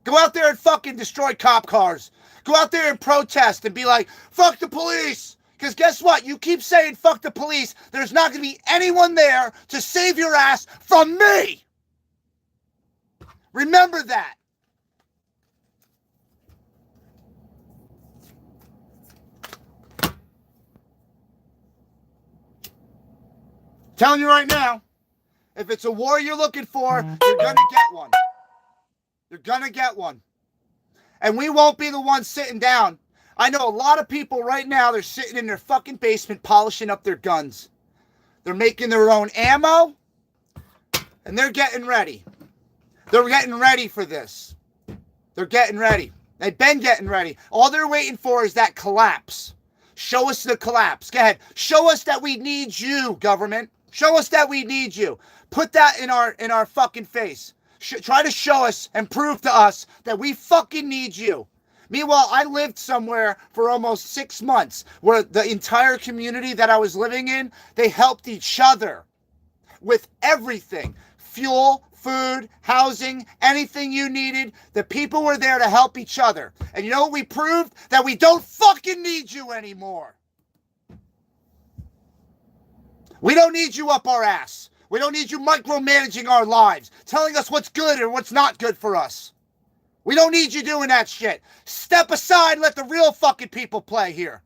Go out there and fucking destroy cop cars. Go out there and protest and be like, fuck the police. Because guess what? You keep saying fuck the police. There's not going to be anyone there to save your ass from me. Remember that. Telling you right now, if it's a war you're looking for, you're going to get one. You're going to get one. And we won't be the ones sitting down. I know a lot of people right now, they're sitting in their fucking basement polishing up their guns. They're making their own ammo, and they're getting ready. They're getting ready for this. They're getting ready. They've been getting ready. All they're waiting for is that collapse. Show us the collapse. Go ahead. Show us that we need you, government. Show us that we need you. Put that in our fucking face. Try to show us and prove to us that we fucking need you. Meanwhile, I lived somewhere for almost 6 months where the entire community that I was living in, they helped each other. with everything. Fuel, food, housing, anything you needed. The people were there to help each other. And you know what we proved? That we don't fucking need you anymore. We don't need you up our ass. We don't need you micromanaging our lives, telling us what's good and what's not good for us. We don't need you doing that shit. Step aside and let the real fucking people play here.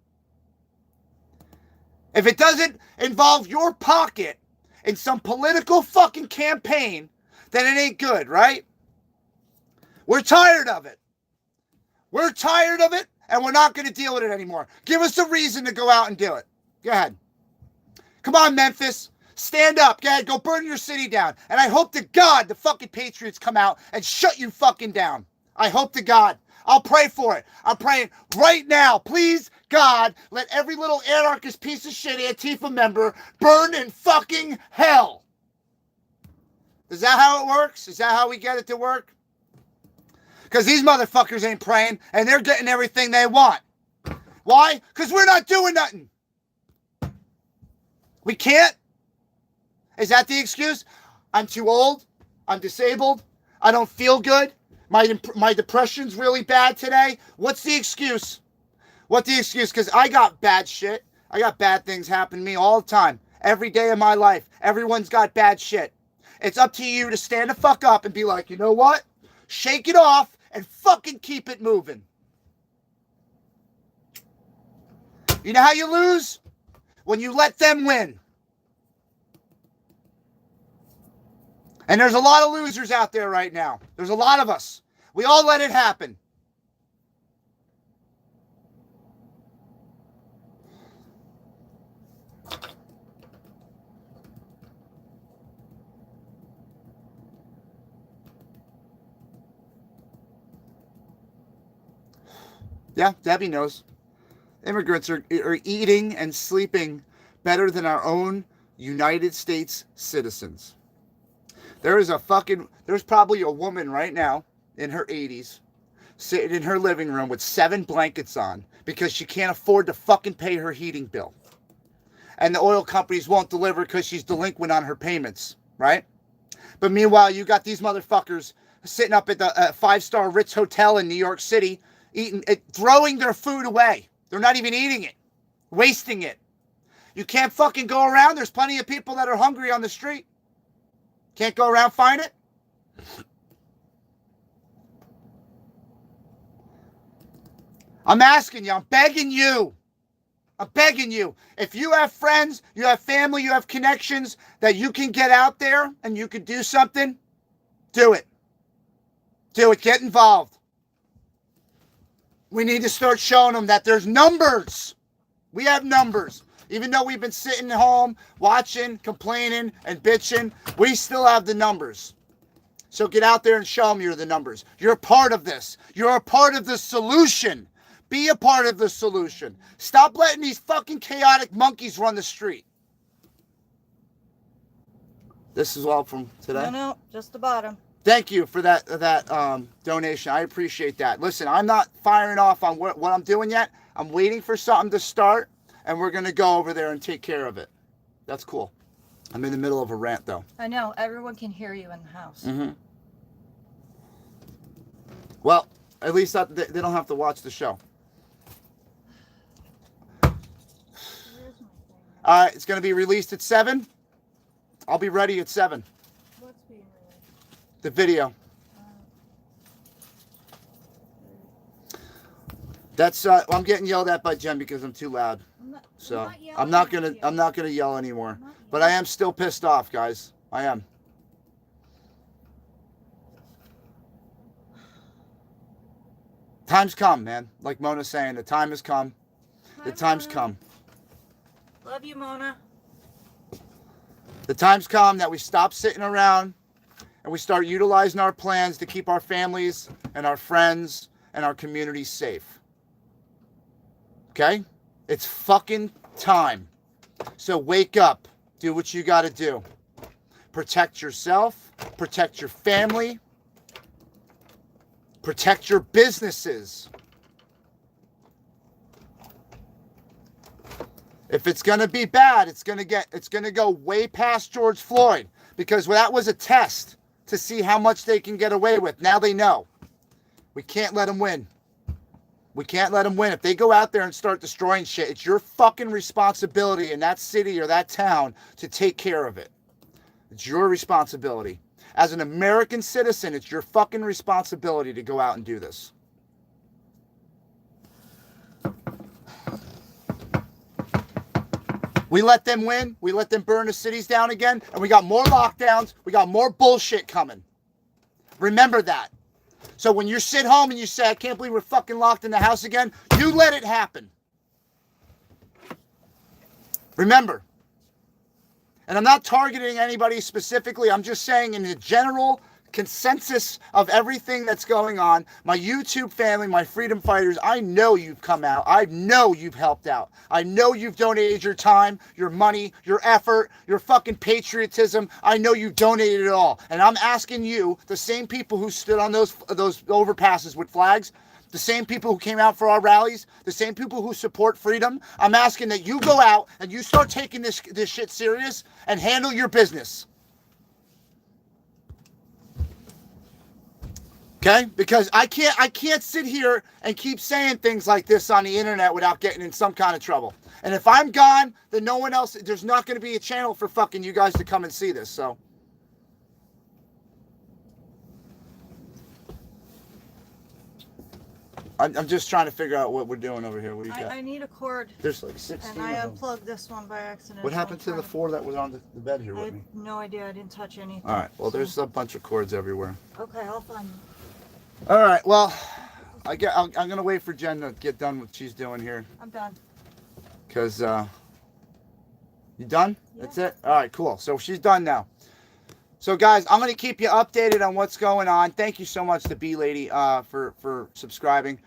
If it doesn't involve your pocket in some political fucking campaign, then it ain't good, right? We're tired of it. We're tired of it, and we're not going to deal with it anymore. Give us a reason to go out and do it. Go ahead. Come on, Memphis. Stand up. Go ahead. Go burn your city down. And I hope to God the fucking Patriots come out and shut you fucking down. I hope to God. I'll pray for it. I'm praying right now. Please, God, let every little anarchist piece of shit Antifa member burn in fucking hell. Is that how it works? Is that how we get it to work? Because these motherfuckers ain't praying and they're getting everything they want. Why? Because we're not doing nothing. We can't? Is that the excuse? I'm too old. I'm disabled. I don't feel good. My depression's really bad today. What's the excuse? What's the excuse? Because I got bad shit. I got bad things happen to me all the time. Every day of my life. Everyone's got bad shit. It's up to you to stand the fuck up and be like, you know what? Shake it off and fucking keep it moving. You know how you lose? When you let them win. And there's a lot of losers out there right now. There's a lot of us. We all let it happen. Yeah, Debbie knows. Immigrants are eating and sleeping better than our own United States citizens. There's probably a woman right now in her 80s sitting in her living room with 7 blankets on because she can't afford to fucking pay her heating bill. And the oil companies won't deliver because she's delinquent on her payments, right? But meanwhile, you got these motherfuckers sitting up at the 5-star Ritz Hotel in New York City, throwing their food away. They're not even eating it, wasting it. You can't fucking go around. There's plenty of people that are hungry on the street. Can't go around find it? I'm asking you. I'm begging you. I'm begging you. If you have friends, you have family, you have connections that you can get out there and you can do something, do it. Do it. Get involved. We need to start showing them that there's numbers. We have numbers. Even though we've been sitting home, watching, complaining, and bitching, we still have the numbers. So get out there and show them you're the numbers. You're a part of this. You're a part of the solution. Be a part of the solution. Stop letting these fucking chaotic monkeys run the street. This is all from today? No, just the bottom. Thank you for that donation. I appreciate that. Listen, I'm not firing off on what I'm doing yet. I'm waiting for something to start. And we're going to go over there and take care of it. That's cool. I'm in the middle of a rant, though. I know. Everyone can hear you in the house. Mm-hmm. Well, at least they don't have to watch the show. All right, it's going to be released at 7. I'll be ready at 7. What's being released? The video. That's I'm getting yelled at by Jen because I'm too loud. So I'm not gonna yell anymore. But I am still pissed off, guys. I am. Time's come, man. Like Mona's saying, the time has come. The time's come. Love you, Mona. The time's come that we stop sitting around and we start utilizing our plans to keep our families and our friends and our communities safe. Okay? It's fucking time. So wake up. Do what you got to do. Protect yourself. Protect your family. Protect your businesses. If it's going to be bad, it's going to go way past George Floyd, because that was a test to see how much they can get away with. Now they know. We can't let them win. We can't let them win. If they go out there and start destroying shit, it's your fucking responsibility in that city or that town to take care of it. It's your responsibility. As an American citizen, it's your fucking responsibility to go out and do this. We let them win. We let them burn the cities down again. And we got more lockdowns. We got more bullshit coming. Remember that. So when you sit home and you say, I can't believe we're fucking locked in the house again, you let it happen. Remember. And I'm not targeting anybody specifically. I'm just saying in the general consensus of everything that's going on, my YouTube family, my freedom fighters, I know you've come out. I know you've helped out. I know you've donated your time, your money, your effort, your fucking patriotism. I know you've donated it all. And I'm asking you, the same people who stood on those overpasses with flags, the same people who came out for our rallies, the same people who support freedom, I'm asking that you go out and you start taking this shit serious and handle your business. Okay? Because I can't sit here and keep saying things like this on the internet without getting in some kind of trouble. And if I'm gone, then no one else, there's not going to be a channel for fucking you guys to come and see this. So I'm just trying to figure out what we're doing over here. What do you got? I need a cord. There's like 16 and I of them. unplugged this one by accident. What happened to the 4 that was on the bed here I with have me? no idea. I didn't touch anything. All right. Well, there's a bunch of cords everywhere. Okay, I'll find them. All right. Well, I'm going to wait for Jen to get done with what she's doing here. I'm done. Because, you done? Yeah. That's it? All right, cool. So she's done now. So, guys, I'm going to keep you updated on what's going on. Thank you so much to B Lady for subscribing.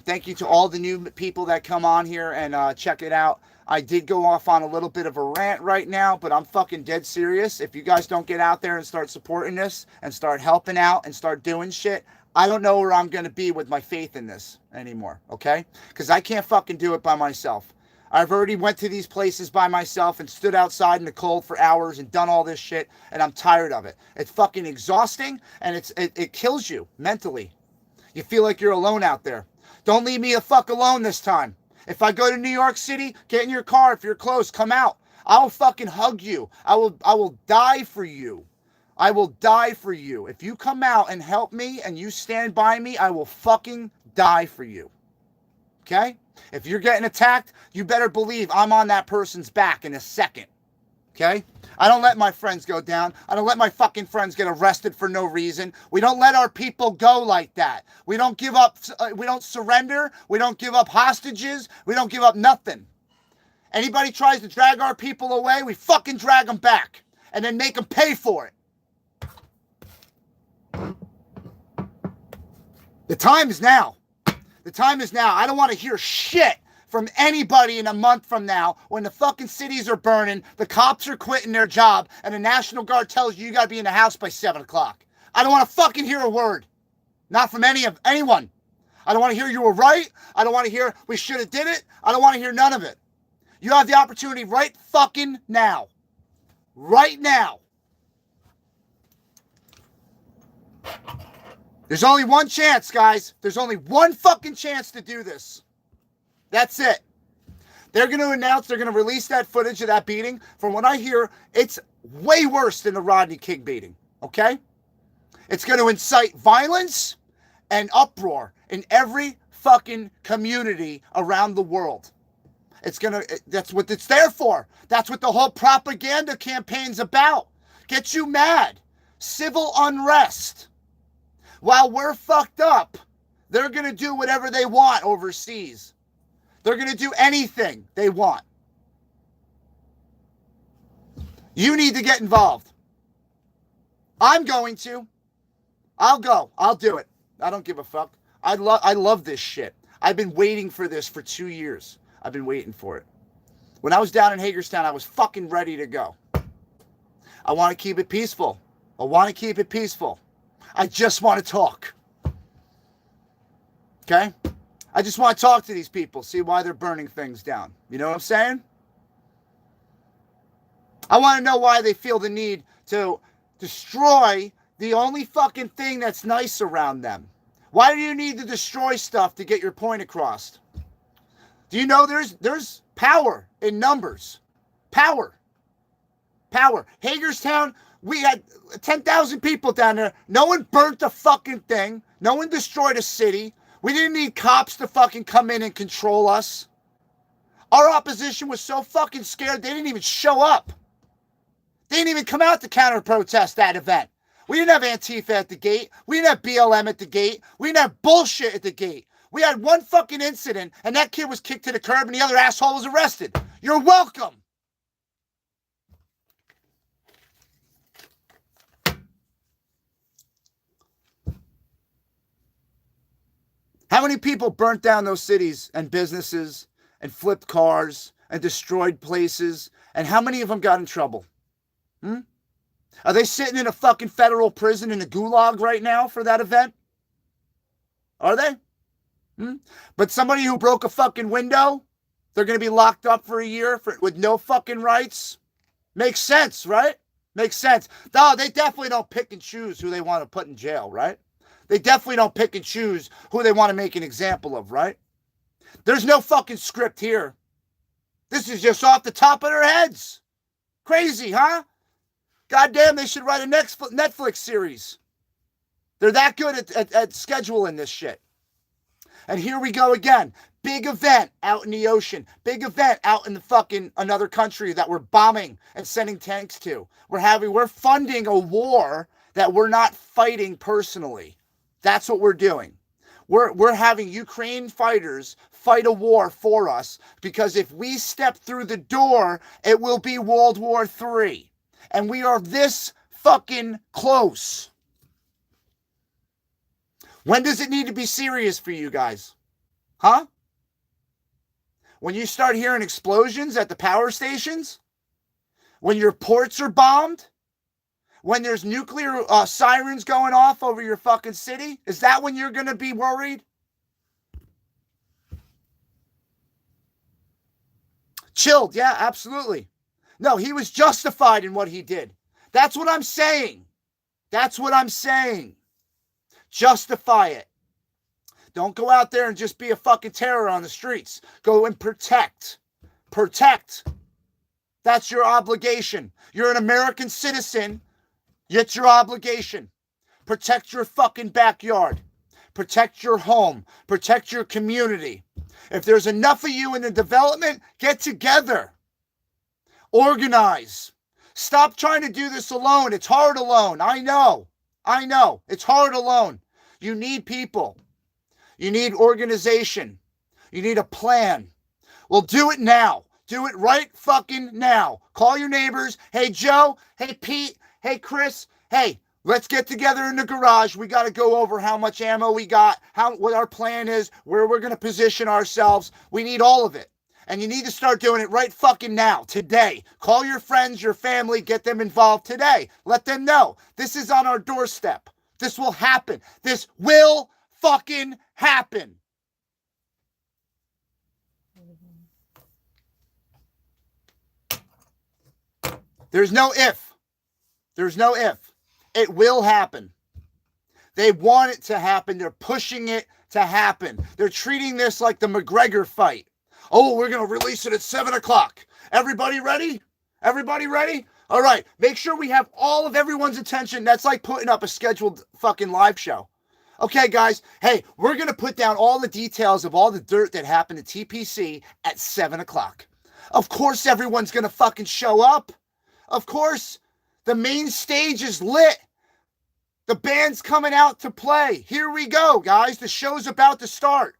Thank you to all the new people that come on here and check it out. I did go off on a little bit of a rant right now, but I'm fucking dead serious. If you guys don't get out there and start supporting this and start helping out and start doing shit, I don't know where I'm going to be with my faith in this anymore, okay? Because I can't fucking do it by myself. I've already went to these places by myself and stood outside in the cold for hours and done all this shit, and I'm tired of it. It's fucking exhausting, and it kills you mentally. You feel like you're alone out there. Don't leave me the fuck alone this time. If I go to New York City, get in your car. If you're close, come out. I'll fucking hug you. I will die for you. I will die for you. If you come out and help me and you stand by me, I will fucking die for you. Okay? If you're getting attacked, you better believe I'm on that person's back in a second. Okay? I don't let my friends go down. I don't let my fucking friends get arrested for no reason. We don't let our people go like that. We don't give up. We don't surrender. We don't give up hostages. We don't give up nothing. Anybody tries to drag our people away, we fucking drag them back and then make them pay for it. The time is now. The time is now. I don't want to hear shit from anybody in a month from now when the fucking cities are burning, the cops are quitting their job, and the National Guard tells you got to be in the house by 7 o'clock. I don't want to fucking hear a word. Not from anyone. I don't want to hear you were right. I don't want to hear we should have did it. I don't want to hear none of it. You have the opportunity right fucking now. Right now. There's only one chance, guys. There's only one fucking chance to do this. That's it. They're going to announce, they're going to release that footage of that beating. From what I hear, it's way worse than the Rodney King beating. Okay? It's going to incite violence and uproar in every fucking community around the world. That's what it's there for. That's what the whole propaganda campaign's about. Get you mad. Civil unrest. While we're fucked up, they're going to do whatever they want overseas. They're going to do anything they want. You need to get involved. I'm going to. I'll go. I'll do it. I don't give a fuck. I love this shit. I've been waiting for this for 2 years. I've been waiting for it. When I was down in Hagerstown, I was fucking ready to go. I want to keep it peaceful. I want to keep it peaceful. I just want to talk. Okay? I just want to talk to these people, see why they're burning things down. You know what I'm saying? I want to know why they feel the need to destroy the only fucking thing that's nice around them. Why do you need to destroy stuff to get your point across? Do you know there's power in numbers? Power. Hagerstown, we had 10,000 people down there. No one burnt a fucking thing. No one destroyed a city. We didn't need cops to fucking come in and control us. Our opposition was so fucking scared they didn't even show up. They didn't even come out to counter-protest that event. We didn't have Antifa at the gate. We didn't have BLM at the gate. We didn't have bullshit at the gate. We had one fucking incident, and that kid was kicked to the curb, and the other asshole was arrested. You're welcome. How many people burnt down those cities and businesses and flipped cars and destroyed places? And how many of them got in trouble? Are they sitting in a fucking federal prison in a gulag right now for that event? Are they? But somebody who broke a fucking window, they're going to be locked up for a year with no fucking rights? Makes sense, right? Makes sense. No, they definitely don't pick and choose who they want to put in jail, right? They definitely don't pick and choose who they want to make an example of, right? There's no fucking script here. This is just off the top of their heads. Crazy, huh? Goddamn, they should write a Netflix series. They're that good at scheduling this shit. And here we go again. Big event out in the ocean. Big event out in the fucking another country that we're bombing and sending tanks to. We're funding a war that we're not fighting personally. That's what we're doing. We're having Ukraine fighters fight a war for us, because if we step through the door, it will be World War III. And we are this fucking close. When does it need to be serious for you guys? Huh? When you start hearing explosions at the power stations? When your ports are bombed? When there's nuclear sirens going off over your fucking city? Is that when you're going to be worried? Chilled, yeah, absolutely. No, he was justified in what he did. That's what I'm saying. That's what I'm saying. Justify it. Don't go out there and just be a fucking terror on the streets. Go and protect. Protect. That's your obligation. You're an American citizen. It's your obligation. Protect your fucking backyard. Protect your home. Protect your community. If there's enough of you in the development, get together. Organize. Stop trying to do this alone. It's hard alone. I know. It's hard alone. You need people. You need organization. You need a plan. Well, do it now. Do it right fucking now. Call your neighbors. Hey, Joe. Hey, Pete. Hey, Chris. Hey, let's get together in the garage. We got to go over how much ammo we got, what our plan is, where we're going to position ourselves. We need all of it. And you need to start doing it right fucking now, today. Call your friends, your family, get them involved today. Let them know. This is on our doorstep. This will happen. This will fucking happen. There's no if. There's no if. It will happen. They want it to happen. They're pushing it to happen. They're treating this like the McGregor fight. Oh, we're going to release it at 7 o'clock. Everybody ready? Everybody ready? All right. Make sure we have all of everyone's attention. That's like putting up a scheduled fucking live show. Okay, guys. Hey, we're going to put down all the details of all the dirt that happened at TPC at 7 o'clock. Of course, everyone's going to fucking show up. Of course. The main stage is lit. The band's coming out to play. Here we go, guys. The show's about to start.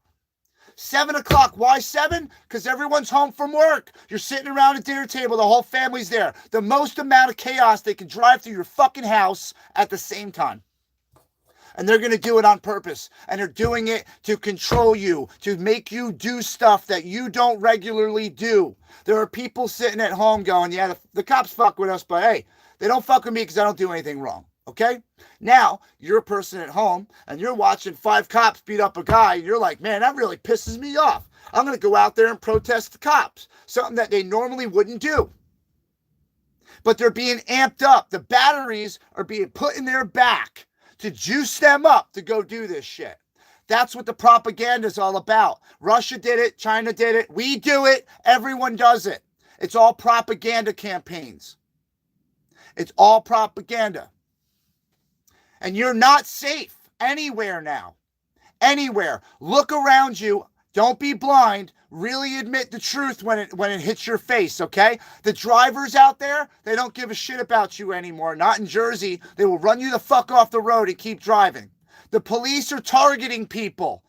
7 o'clock. Why 7? Because everyone's home from work. You're sitting around a dinner table. The whole family's there. The most amount of chaos they can drive through your fucking house at the same time. And they're going to do it on purpose. And they're doing it to control you, to make you do stuff that you don't regularly do. There are people sitting at home going, yeah, the cops fuck with us, but hey, they don't fuck with me because I don't do anything wrong. Okay? Now, you're a person at home and you're watching 5 cops beat up a guy and you're like, man, that really pisses me off. I'm going to go out there and protest the cops. Something that they normally wouldn't do. but they're being amped up. The batteries are being put in their back to juice them up to go do this shit. That's what the propaganda is all about. Russia did it. China did it. We do it. Everyone does it. It's all propaganda campaigns. It's all propaganda. And you're not safe anywhere now. Anywhere. Look around you. Don't be blind. Really admit the truth when it hits your face, okay? The drivers out there, they don't give a shit about you anymore. Not in Jersey. They will run you the fuck off the road and keep driving. The police are targeting people.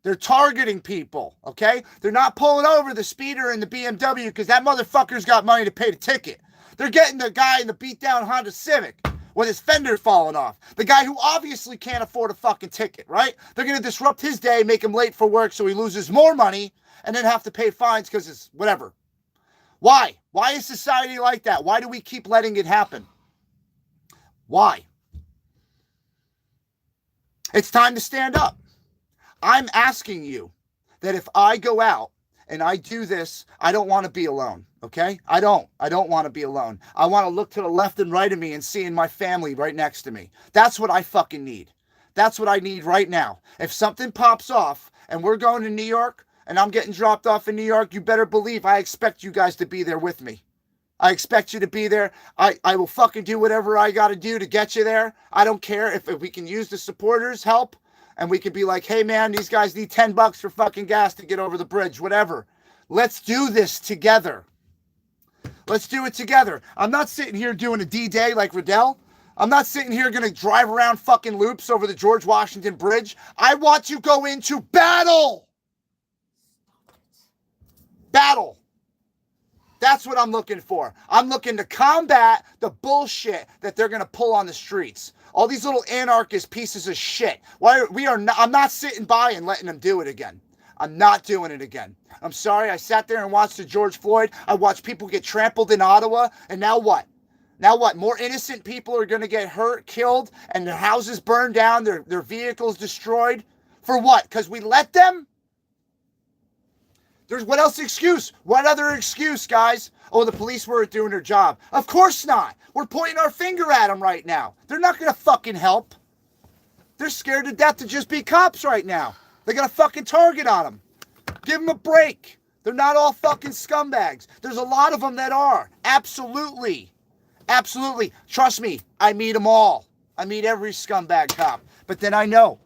They're targeting people, okay? They're not pulling over the speeder in the BMW because that motherfucker's got money to pay the ticket. They're getting the guy in the beat-down Honda Civic with his fender falling off. The guy who obviously can't afford a fucking ticket, right? They're going to disrupt his day, make him late for work so he loses more money and then have to pay fines because it's whatever. Why? Why is society like that? Why do we keep letting it happen? Why? It's time to stand up. I'm asking you that if I go out and I do this, I don't want to be alone, okay? I don't want to be alone. I want to look to the left and right of me and seeing my family right next to me. That's what I fucking need. That's what I need right now. If something pops off and we're going to New York and I'm getting dropped off in New York, you better believe I expect you guys to be there with me. I expect you to be there. I will fucking do whatever I got to do to get you there. I don't care if we can use the supporters' help and we could be like, hey man, these guys need $10 for fucking gas to get over the bridge, whatever. Let's do this together. Let's do it together. I'm not sitting here doing a D-Day like Riddell. I'm not sitting here going to drive around fucking loops over the George Washington Bridge. I want to go into battle. Battle. That's what I'm looking for. I'm looking to combat the bullshit that they're going to pull on the streets. All these little anarchist pieces of shit. I'm not sitting by and letting them do it again. I'm not doing it again. I'm sorry. I sat there and watched the George Floyd. I watched people get trampled in Ottawa. And now what? Now what? More innocent people are going to get hurt, killed, and their houses burned down, their vehicles destroyed. For what? Because we let them? What else excuse? What other excuse, guys? Oh, the police weren't doing their job. Of course not. We're pointing our finger at them right now. They're not going to fucking help. They're scared to death to just be cops right now. They got a fucking target on them. Give them a break. They're not all fucking scumbags. There's a lot of them that are. Absolutely. Absolutely. Trust me, I meet them all. I meet every scumbag cop. But then I know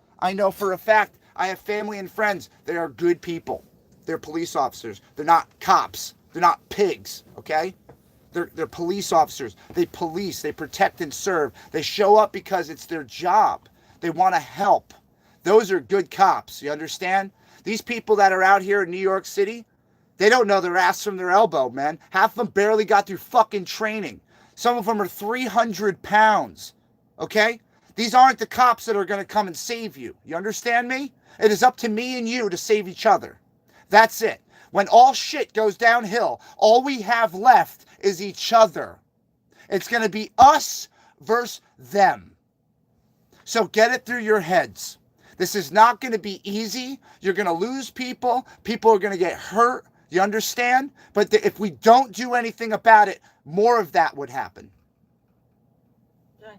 for a fact, I have family and friends that are good people. They're police officers. They're not cops. They're not pigs, okay? They're police officers. They police. They protect and serve. They show up because it's their job. They want to help. Those are good cops, you understand? These people that are out here in New York City, they don't know their ass from their elbow, man. Half of them barely got through fucking training. Some of them are 300 pounds, okay? These aren't the cops that are going to come and save you. You understand me? It is up to me and you to save each other. That's it. When all shit goes downhill, all we have left is each other. It's going to be us versus them. So get it through your heads. This is not going to be easy. You're going to lose people. People are going to get hurt. You understand? But if we don't do anything about it, more of that would happen. Okay.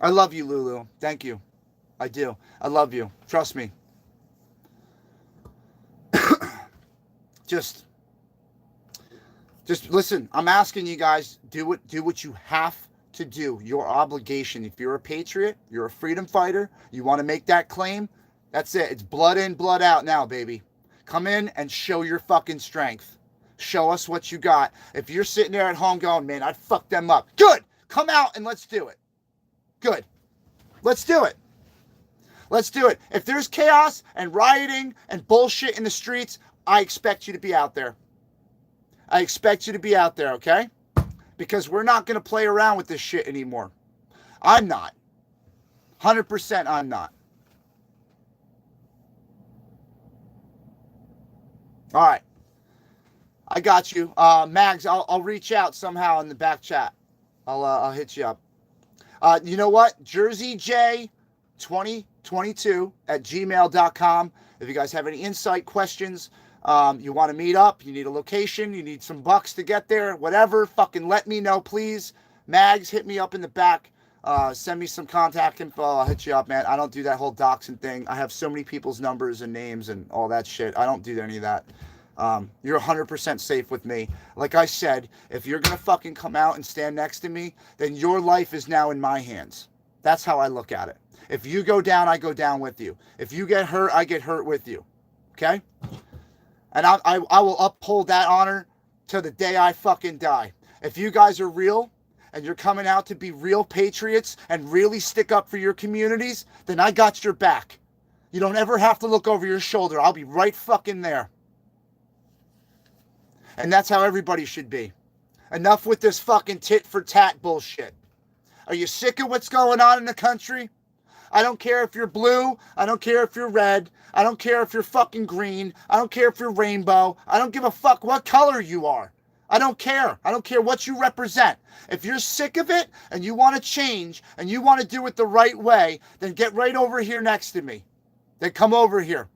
I love you, Lulu. Thank you. I do. I love you. Trust me. Just listen. I'm asking you guys, do what you have to do. Your obligation. If you're a patriot, you're a freedom fighter, you want to make that claim, that's it. It's blood in, blood out now, baby. Come in and show your fucking strength. Show us what you got. If you're sitting there at home going, man, I'd fuck them up. Good. Come out and let's do it. Good. Let's do it. Let's do it. If there's chaos and rioting and bullshit in the streets, I expect you to be out there. I expect you to be out there, okay? Because we're not going to play around with this shit anymore. I'm not. 100% I'm not. All right. I got you. Mags, I'll reach out somehow in the back chat. I'll hit you up. You know what? JerseyJ2022 at gmail.com. If you guys have any insight, questions, You want to meet up, you need a location, you need some bucks to get there, whatever, fucking let me know, please. Mags, hit me up in the back. Send me some contact info. I'll hit you up, man. I don't do that whole doxing thing. I have so many people's numbers and names and all that shit. I don't do any of that. You're 100% safe with me. Like I said, if you're going to fucking come out and stand next to me, then your life is now in my hands. That's how I look at it. If you go down, I go down with you. If you get hurt, I get hurt with you. Okay? And I will uphold that honor till the day I fucking die. If you guys are real and you're coming out to be real patriots and really stick up for your communities, then I got your back. You don't ever have to look over your shoulder. I'll be right fucking there. And that's how everybody should be. Enough with this fucking tit for tat bullshit. Are you sick of what's going on in the country? I don't care if you're blue. I don't care if you're red. I don't care if you're fucking green. I don't care if you're rainbow. I don't give a fuck what color you are. I don't care. I don't care what you represent. If you're sick of it and you want to change and you want to do it the right way, then get right over here next to me. Then come over here.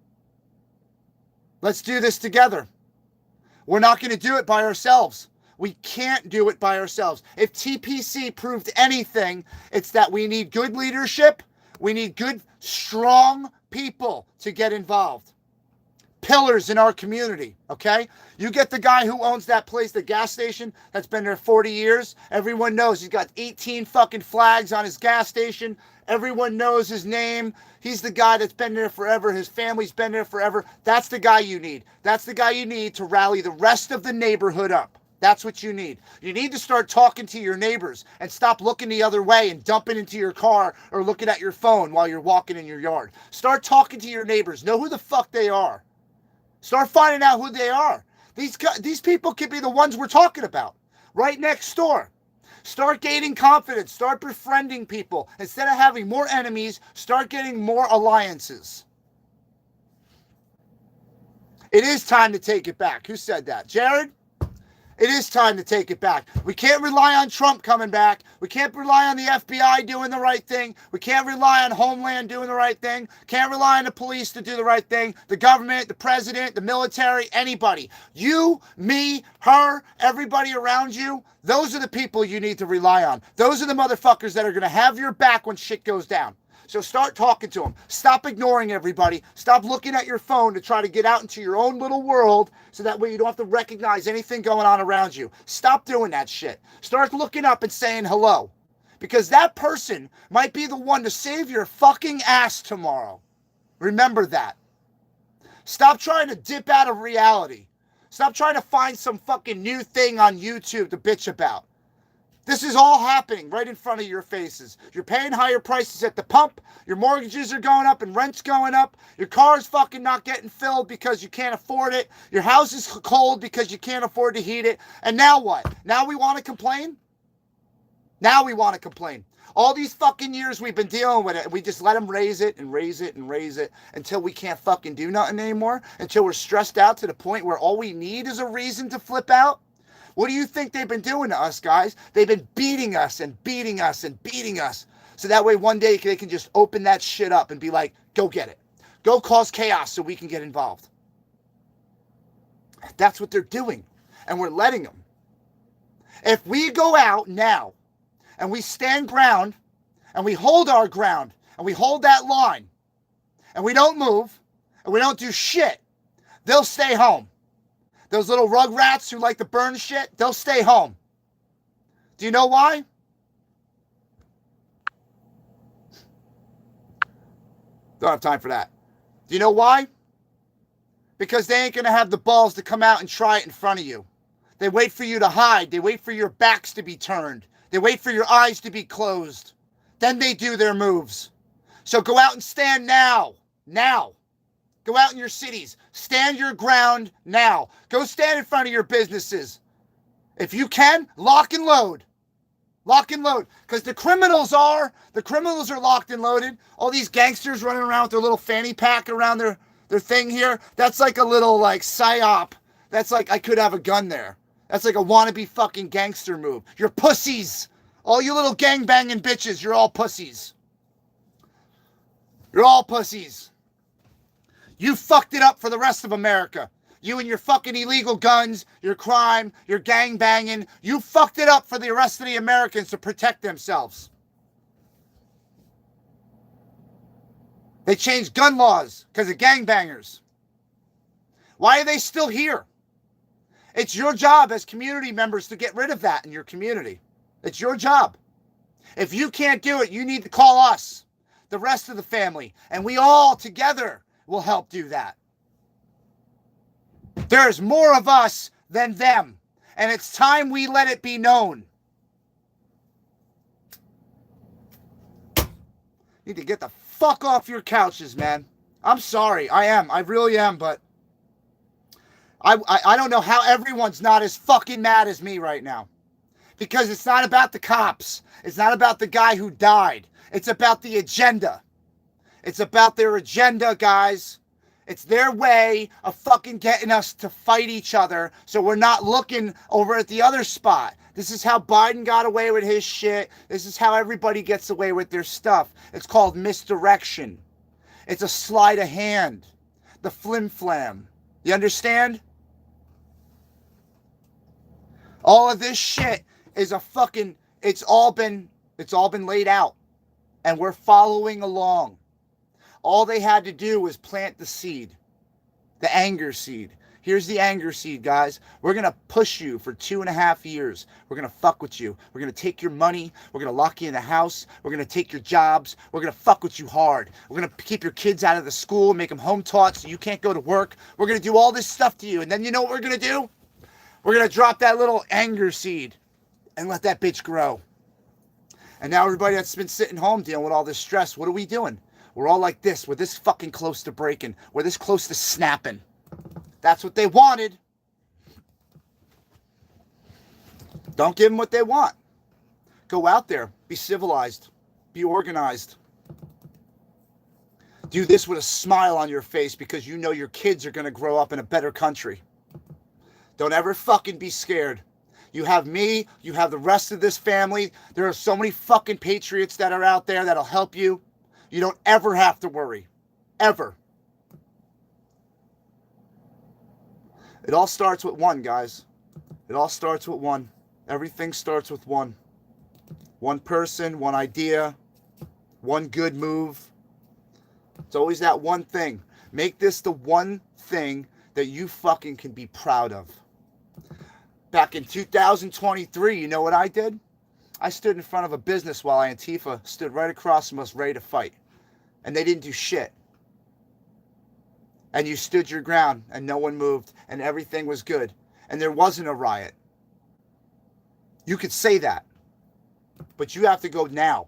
Let's do this together. We're not going to do it by ourselves. We can't do it by ourselves. If TPC proved anything, it's that we need good leadership. We need good, strong people to get involved. Pillars in our community, okay? You get the guy who owns that place, the gas station, that's been there 40 years. Everyone knows he's got 18 fucking flags on his gas station. Everyone knows his name. He's the guy that's been there forever. His family's been there forever. That's the guy you need. That's the guy you need to rally the rest of the neighborhood up. That's what you need. You need to start talking to your neighbors and stop looking the other way and dumping into your car or looking at your phone while you're walking in your yard. Start talking to your neighbors. Know who the fuck they are. Start finding out who they are. These people could be the ones we're talking about. Right next door. Start gaining confidence. Start befriending people. Instead of having more enemies, start getting more alliances. It is time to take it back. Who said that? Jared? It is time to take it back. We can't rely on Trump coming back. We can't rely on the FBI doing the right thing. We can't rely on Homeland doing the right thing. Can't rely on the police to do the right thing. The government, the president, the military, anybody. You, me, her, everybody around you, those are the people you need to rely on. Those are the motherfuckers that are going to have your back when shit goes down. So start talking to them. Stop ignoring everybody. Stop looking at your phone to try to get out into your own little world so that way you don't have to recognize anything going on around you. Stop doing that shit. Start looking up and saying hello. Because that person might be the one to save your fucking ass tomorrow. Remember that. Stop trying to dip out of reality. Stop trying to find some fucking new thing on YouTube to bitch about. This is all happening right in front of your faces. You're paying higher prices at the pump. Your mortgages are going up and rent's going up. Your car's fucking not getting filled because you can't afford it. Your house is cold because you can't afford to heat it. And now what? Now we want to complain? Now we want to complain. All these fucking years we've been dealing with it. We just let them raise it and raise it and raise it until we can't fucking do nothing anymore. Until we're stressed out to the point where all we need is a reason to flip out. What do you think they've been doing to us, guys? They've been beating us and beating us and beating us. So that way one day they can just open that shit up and be like, go get it. Go cause chaos so we can get involved. That's what they're doing. And we're letting them. If we go out now and we stand ground and we hold our ground and we hold that line and we don't move and we don't do shit, they'll stay home. Those little rugrats who like to burn shit, they'll stay home. Do you know why? Don't have time for that. Do you know why? Because they ain't going to have the balls to come out and try it in front of you. They wait for you to hide. They wait for your backs to be turned. They wait for your eyes to be closed. Then they do their moves. So go out and stand now. Now. Go out in your cities. Stand your ground now. Go stand in front of your businesses. If you can, lock and load. Lock and load. Because the criminals are locked and loaded. All these gangsters running around with their little fanny pack around their thing here. That's like a little like psyop. That's like I could have a gun there. That's like a wannabe fucking gangster move. You're pussies. All you little gangbanging bitches, you're all pussies. You're all pussies. You fucked it up for the rest of America. You and your fucking illegal guns, your crime, your gang banging. You fucked it up for the rest of the Americans to protect themselves. They changed gun laws because of gangbangers. Why are they still here? It's your job as community members to get rid of that in your community. It's your job. If you can't do it, you need to call us, the rest of the family, and we all together will help do that. There's more of us than them, and it's time we let it be known. Need to get the fuck off your couches, man. I'm sorry. I really am, but I don't know how everyone's not as fucking mad as me right now. Because it's not about the cops. It's not about the guy who died. It's about the agenda. It's about their agenda, guys. It's their way of fucking getting us to fight each other so we're not looking over at the other spot. This is how Biden got away with his shit. This is how everybody gets away with their stuff. It's called misdirection. It's a sleight of hand. The flim-flam. You understand? All of this shit is a fucking, it's all been laid out. And we're following along. All they had to do was plant the seed. The anger seed. Here's the anger seed, guys. We're going to push you for 2.5 years. We're going to fuck with you. We're going to take your money. We're going to lock you in the house. We're going to take your jobs. We're going to fuck with you hard. We're going to keep your kids out of the school, make them home taught so you can't go to work. We're going to do all this stuff to you. And then you know what we're going to do? We're going to drop that little anger seed and let that bitch grow. And now everybody that's been sitting home dealing with all this stress, what are we doing? We're all like this. We're this fucking close to breaking. We're this close to snapping. That's what they wanted. Don't give them what they want. Go out there. Be civilized. Be organized. Do this with a smile on your face because you know your kids are going to grow up in a better country. Don't ever fucking be scared. You have me. You have the rest of this family. There are so many fucking patriots that are out there that'll help you. You don't ever have to worry. Ever. It all starts with one, guys. It all starts with one. Everything starts with one. One person, one idea, one good move. It's always that one thing. Make this the one thing that you fucking can be proud of. Back in 2023, you know what I did? I stood in front of a business while Antifa stood right across from us ready to fight. And they didn't do shit. And you stood your ground and no one moved and everything was good. And there wasn't a riot. You could say that. But you have to go now.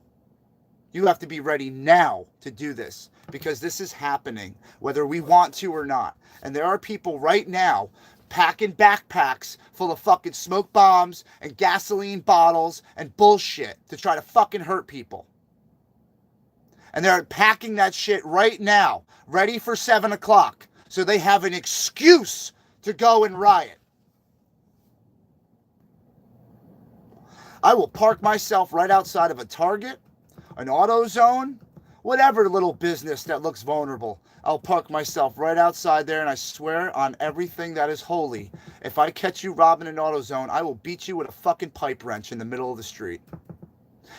You have to be ready now to do this. Because this is happening, whether we want to or not. And there are people right now packing backpacks full of fucking smoke bombs and gasoline bottles and bullshit to try to fucking hurt people. And they're packing that shit right now, ready for 7 o'clock, so they have an excuse to go and riot. I will park myself right outside of a Target, an AutoZone, whatever little business that looks vulnerable. I'll park myself right outside there, and I swear on everything that is holy, if I catch you robbing an AutoZone, I will beat you with a fucking pipe wrench in the middle of the street.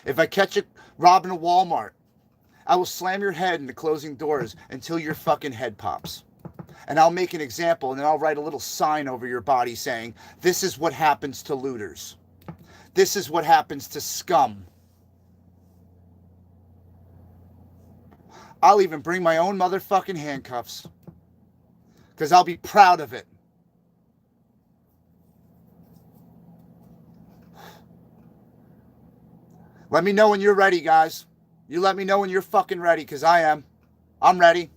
If I catch you robbing a Walmart, I will slam your head into closing doors until your fucking head pops. And I'll make an example, and then I'll write a little sign over your body saying, this is what happens to looters. This is what happens to scum. I'll even bring my own motherfucking handcuffs. Because I'll be proud of it. Let me know when you're ready, guys. You let me know when you're fucking ready, because I am. I'm ready.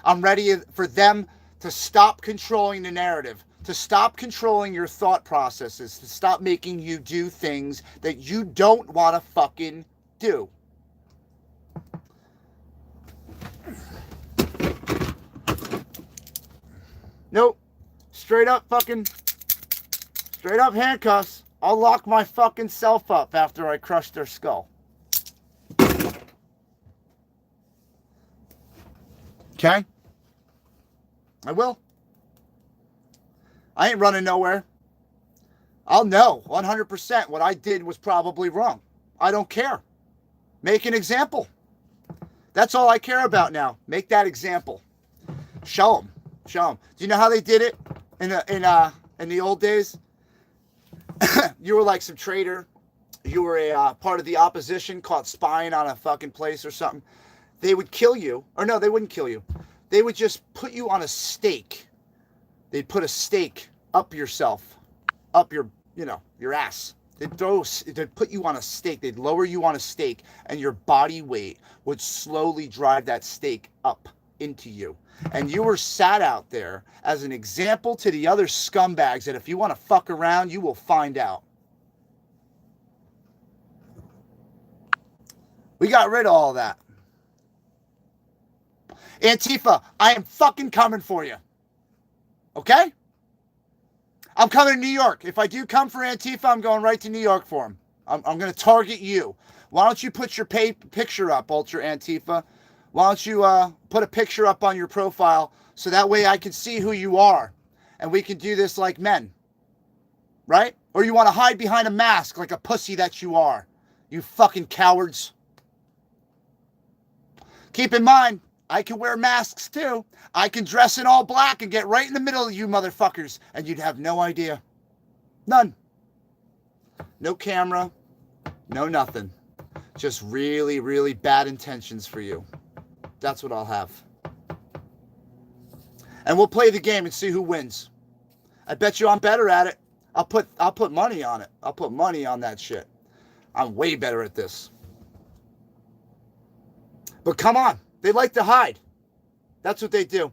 I'm ready for them to stop controlling the narrative, to stop controlling your thought processes, to stop making you do things that you don't want to fucking do. Nope. Straight up handcuffs. I'll lock my fucking self up after I crush their skull. Okay? I will. I ain't running nowhere. I'll know 100% what I did was probably wrong. I don't care. Make an example. That's all I care about now. Make that example. Show them. Show them. Do you know how they did it in the old days? You were like some traitor. You were a part of the opposition caught spying on a fucking place or something. They would kill you. Or no, they wouldn't kill you. They would just put you on a stake. They'd put a stake up yourself, up your, your ass. They'd put you on a stake. They'd lower you on a stake, and your body weight would slowly drive that stake up into you. And you were sat out there as an example to the other scumbags that if you want to fuck around, you will find out. We got rid of all that. Antifa, I am fucking coming for you. Okay? I'm coming to New York. If I do come for Antifa, I'm going right to New York for him. I'm going to target you. Why don't you put your picture up, Ultra Antifa? Why don't you put a picture up on your profile so that way I can see who you are and we can do this like men. Right? Or you want to hide behind a mask like a pussy that you are. You fucking cowards. Keep in mind, I can wear masks too. I can dress in all black and get right in the middle of you motherfuckers and you'd have no idea. None. No camera. No nothing. Just really, really bad intentions for you. That's what I'll have. And we'll play the game and see who wins. I bet you I'm better at it. I'll put money on it. I'll put money on that shit. I'm way better at this. But come on. They like to hide. That's what they do.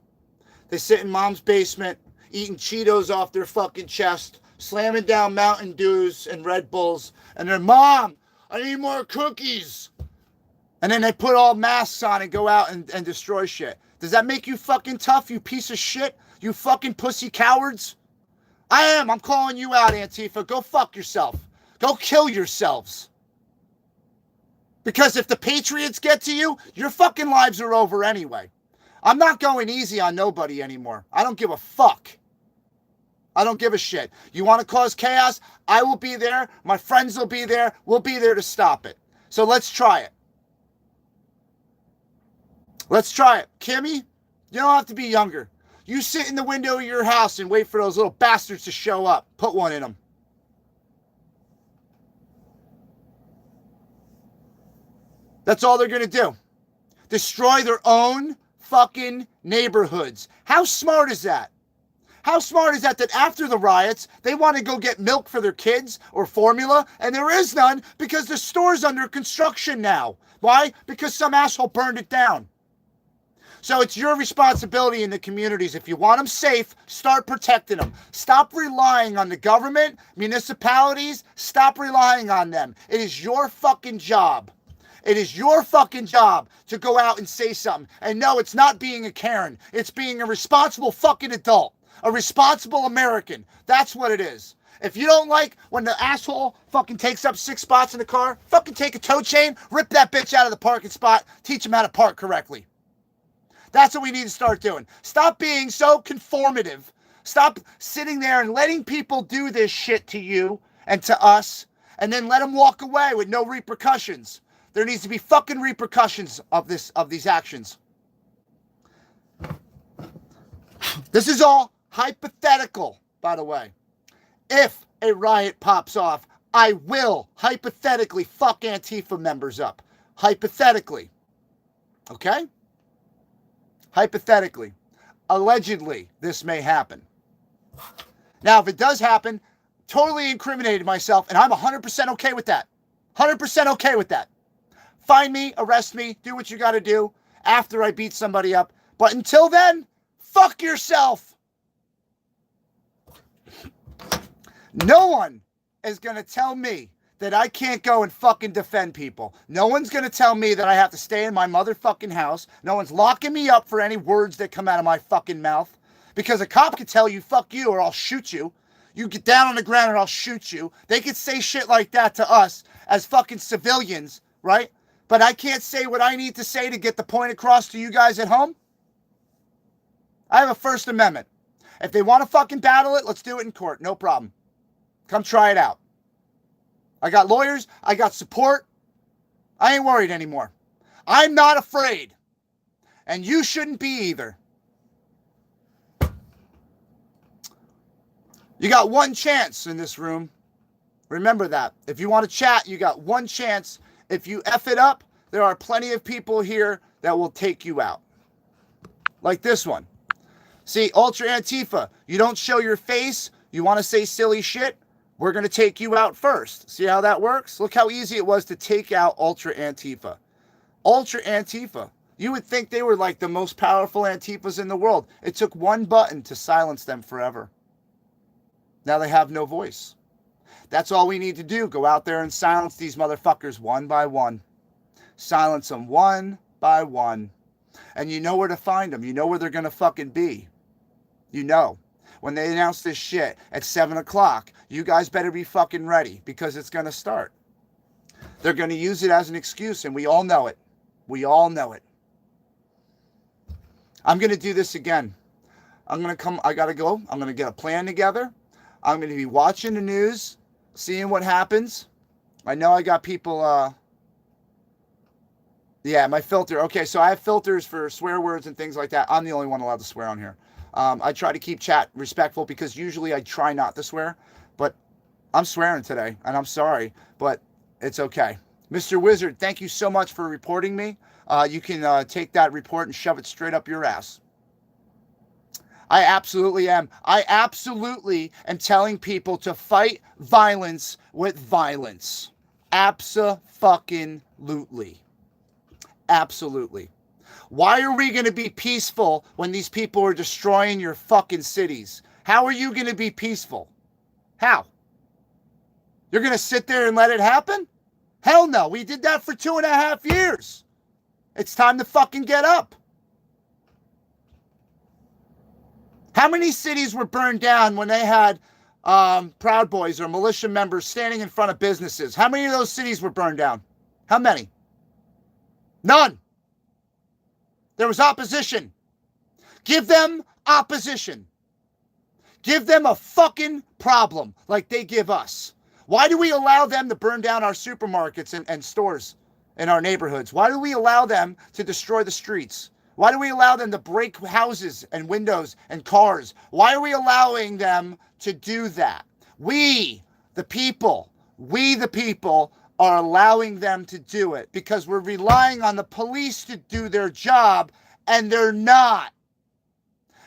They sit in mom's basement, eating Cheetos off their fucking chest, slamming down Mountain Dews and Red Bulls, and they're, Mom, I need more cookies. And then they put all masks on and go out and destroy shit. Does that make you fucking tough, you piece of shit? You fucking pussy cowards? I am. I'm calling you out, Antifa. Go fuck yourself. Go kill yourselves. Because if the Patriots get to you, your fucking lives are over anyway. I'm not going easy on nobody anymore. I don't give a fuck. I don't give a shit. You want to cause chaos? I will be there. My friends will be there. We'll be there to stop it. So let's try it. Let's try it. Kimmy, you don't have to be younger. You sit in the window of your house and wait for those little bastards to show up. Put one in them. That's all they're going to do. Destroy their own fucking neighborhoods. How smart is that? How smart is that after the riots, they want to go get milk for their kids or formula, and there is none because the store's under construction now. Why? Because some asshole burned it down. So it's your responsibility in the communities. If you want them safe, start protecting them. Stop relying on the government, municipalities. Stop relying on them. It is your fucking job. It is your fucking job to go out and say something. And no, it's not being a Karen. It's being a responsible fucking adult. A responsible American. That's what it is. If you don't like when the asshole fucking takes up 6 spots in the car, fucking take a tow chain, rip that bitch out of the parking spot, teach him how to park correctly. That's what we need to start doing. Stop being so conformative. Stop sitting there and letting people do this shit to you and to us, and then let them walk away with no repercussions. There needs to be fucking repercussions of these actions. This is all hypothetical, by the way. If a riot pops off, I will hypothetically fuck Antifa members up. Hypothetically. Okay? Hypothetically. Allegedly, this may happen. Now, if it does happen, totally incriminated myself, and I'm 100% okay with that. 100% okay with that. Find me, arrest me, do what you got to do after I beat somebody up. But until then, fuck yourself. No one is going to tell me that I can't go and fucking defend people. No one's going to tell me that I have to stay in my motherfucking house. No one's locking me up for any words that come out of my fucking mouth. Because a cop could tell you, fuck you, or I'll shoot you. You get down on the ground and I'll shoot you. They could say shit like that to us as fucking civilians, right? But I can't say what I need to say to get the point across to you guys at home. I have a First Amendment. If they want to fucking battle it, let's do it in court. No problem. Come try it out. I got lawyers. I got support. I ain't worried anymore. I'm not afraid. And you shouldn't be either. You got one chance in this room. Remember that. If you want to chat, you got one chance. If you F it up, there are plenty of people here that will take you out. Like this one. See, Ultra Antifa, you don't show your face. You want to say silly shit? We're going to take you out first. See how that works? Look how easy it was to take out Ultra Antifa. Ultra Antifa. You would think they were like the most powerful Antifas in the world. It took one button to silence them forever. Now they have no voice. That's all we need to do. Go out there and silence these motherfuckers one by one. Silence them one by one. And you know where to find them. You know where they're going to fucking be. You know. When they announce this shit at 7 o'clock, you guys better be fucking ready because it's going to start. They're going to use it as an excuse, and we all know it. We all know it. I'm going to do this again. I'm going to come. I got to go. I'm going to get a plan together. I'm going to be watching the news, seeing what happens. I know I got people, yeah, my filter. Okay, so I have filters for swear words and things like that. I'm the only one allowed to swear on here. I try to keep chat respectful because usually I try not to swear, but I'm swearing today, and I'm sorry, but it's okay. Mr. Wizard, thank you so much for reporting me. You can take that report and shove it straight up your ass. I absolutely am. I absolutely am telling people to fight violence with violence. Abso-fucking-lutely. Absolutely. Why are we going to be peaceful when these people are destroying your fucking cities? How are you going to be peaceful? How? You're going to sit there and let it happen? Hell no. We did that for 2.5 years. It's time to fucking get up. How many cities were burned down when they had Proud Boys or militia members standing in front of businesses? How many of those cities were burned down? How many? None. There was opposition. Give them opposition. Give them a fucking problem like they give us. Why do we allow them to burn down our supermarkets and stores in our neighborhoods? Why do we allow them to destroy the streets? Why do we allow them to break houses and windows and cars? Why are we allowing them to do that? We, the people, are allowing them to do it because we're relying on the police to do their job, and they're not.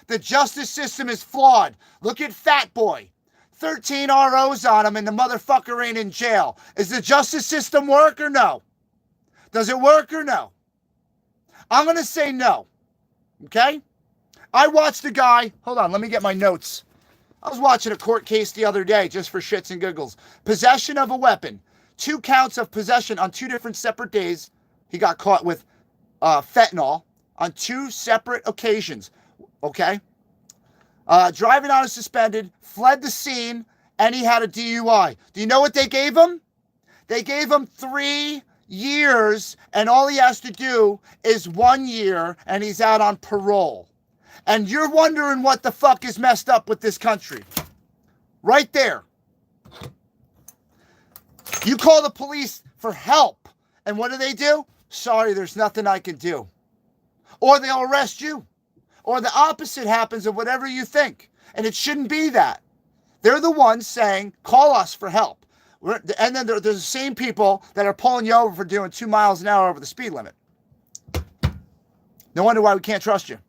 The justice system is flawed. Look at Fat Boy. 13 ROs on him and the motherfucker ain't in jail. Is the justice system work or no? Does it work or no? I'm going to say no. Okay? I watched a guy. Hold on, let me get my notes. I was watching a court case the other day just for shits and giggles. Possession of a weapon. 2 counts of possession on 2 different separate days. He got caught with fentanyl on 2 separate occasions. Okay? Driving on a suspended, fled the scene, and he had a DUI. Do you know what they gave him? They gave him 3 years, and all he has to do is 1 year, and he's out on parole. And you're wondering what the fuck is messed up with this country. Right there. You call the police for help, and what do? Sorry, there's nothing I can do. Or they'll arrest you. Or the opposite happens of whatever you think. And it shouldn't be that. They're the ones saying, call us for help. And then there's the same people that are pulling you over for doing 2 miles an hour over the speed limit. No wonder why we can't trust you.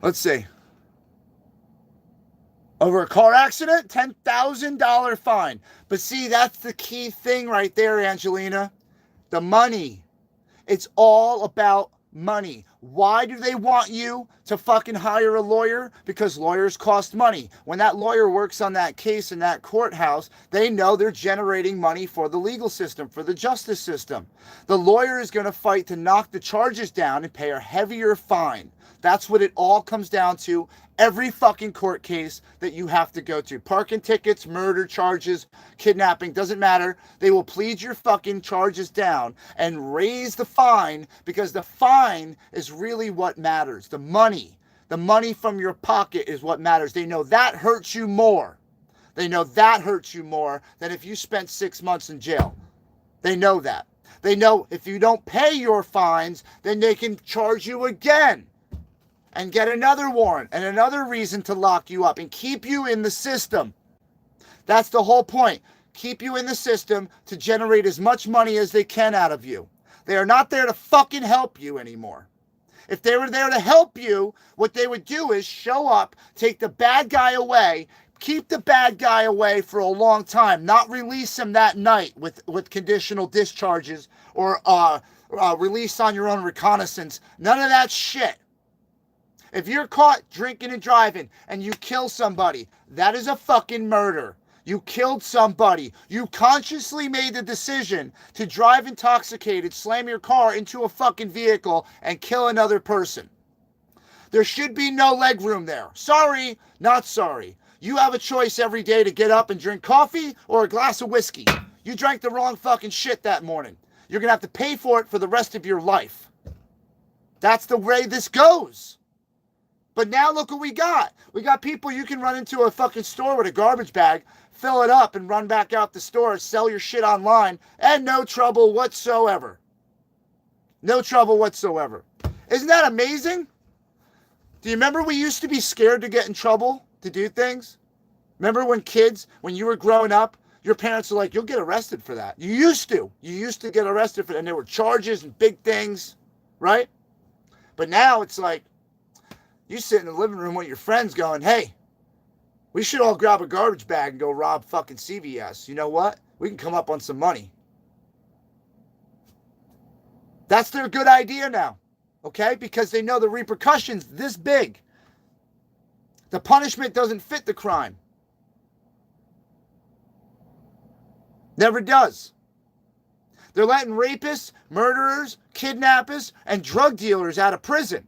Let's see. Over a car accident, $10,000 fine. But see, that's the key thing right there, Angelina. The money. It's all about money. Why do they want you to fucking hire a lawyer? Because lawyers cost money. When that lawyer works on that case in that courthouse, they know they're generating money for the legal system, for the justice system. The lawyer is going to fight to knock the charges down and pay a heavier fine. That's what it all comes down to. Every fucking court case that you have to go to. Parking tickets, murder charges, kidnapping, doesn't matter. They will plead your fucking charges down and raise the fine, because the fine is really what matters. The money from your pocket is what matters. They know that hurts you more. They know that hurts you more than if you spent 6 months in jail. They know that. They know if you don't pay your fines, then they can charge you again and get another warrant and another reason to lock you up and keep you in the system. That's the whole point. Keep you in the system to generate as much money as they can out of you. They are not there to fucking help you anymore. If they were there to help you, what they would do is show up, take the bad guy away, keep the bad guy away for a long time, not release him that night with conditional discharges or release on your own reconnaissance. None of that shit. If you're caught drinking and driving and you kill somebody, that is a fucking murder. You killed somebody. You consciously made the decision to drive intoxicated, slam your car into a fucking vehicle, and kill another person. There should be no legroom there. Sorry, not sorry. You have a choice every day to get up and drink coffee or a glass of whiskey. You drank the wrong fucking shit that morning. You're going to have to pay for it for the rest of your life. That's the way this goes. But now look what we got. We got people, you can run into a fucking store with a garbage bag, fill it up and run back out the store, sell your shit online, and no trouble whatsoever. No trouble whatsoever. Isn't that amazing? Do you remember we used to be scared to get in trouble to do things? Remember when you were growing up, your parents were like, you'll get arrested for that. You used to get arrested for that, and there were charges and big things, right? But now it's like, you sit in the living room with your friends going, hey, we should all grab a garbage bag and go rob fucking CVS. You know what? We can come up on some money. That's their good idea now, okay? Because they know the repercussions this big. The punishment doesn't fit the crime. Never does. They're letting rapists, murderers, kidnappers, and drug dealers out of prison.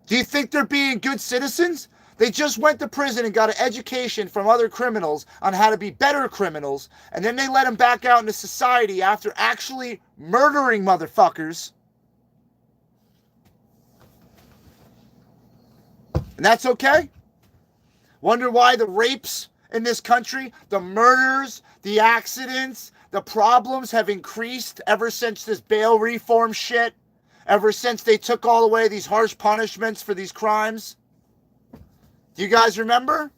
Do you think they're being good citizens? They just went to prison and got an education from other criminals on how to be better criminals, and then they let them back out into society after actually murdering motherfuckers. And that's okay? Wonder why the rapes in this country, the murders, the accidents, the problems have increased ever since this bail reform shit? Ever since they took all away these harsh punishments for these crimes? Do you guys remember?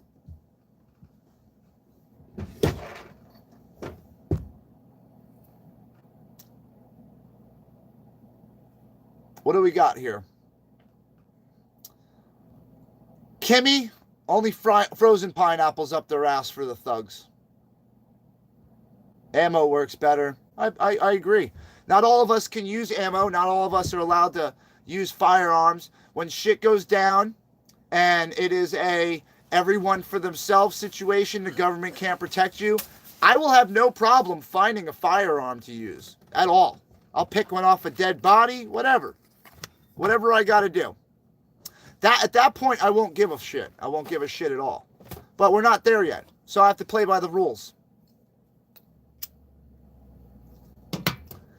What do we got here? Kimmy, only frozen pineapples up their ass for the thugs. Ammo works better. I agree. Not all of us can use ammo. Not all of us are allowed to use firearms. When shit goes down and it is a everyone for themselves situation, the government can't protect you, I will have no problem finding a firearm to use at all. I'll pick one off a dead body, whatever. Whatever I got to do. At that point, I won't give a shit. I won't give a shit at all. But we're not there yet. So I have to play by the rules.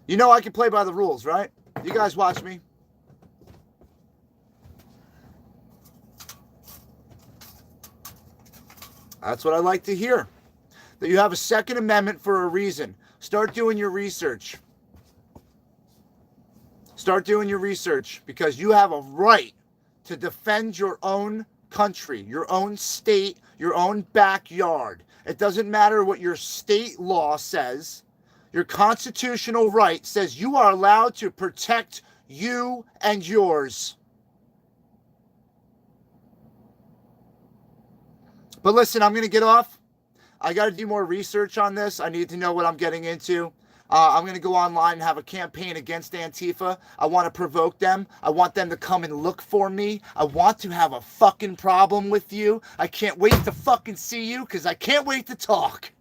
You know I can play by the rules, right? You guys watch me. That's what I like to hear. That you have a Second Amendment for a reason. Start doing your research. Start doing your research, because you have a right to defend your own country, your own state, your own backyard. It doesn't matter what your state law says. Your constitutional right says you are allowed to protect you and yours. But listen, I'm going to get off. I got to do more research on this. I need to know what I'm getting into. I'm going to go online and have a campaign against Antifa. I want to provoke them. I want them to come and look for me. I want to have a fucking problem with you. I can't wait to fucking see you because I can't wait to talk.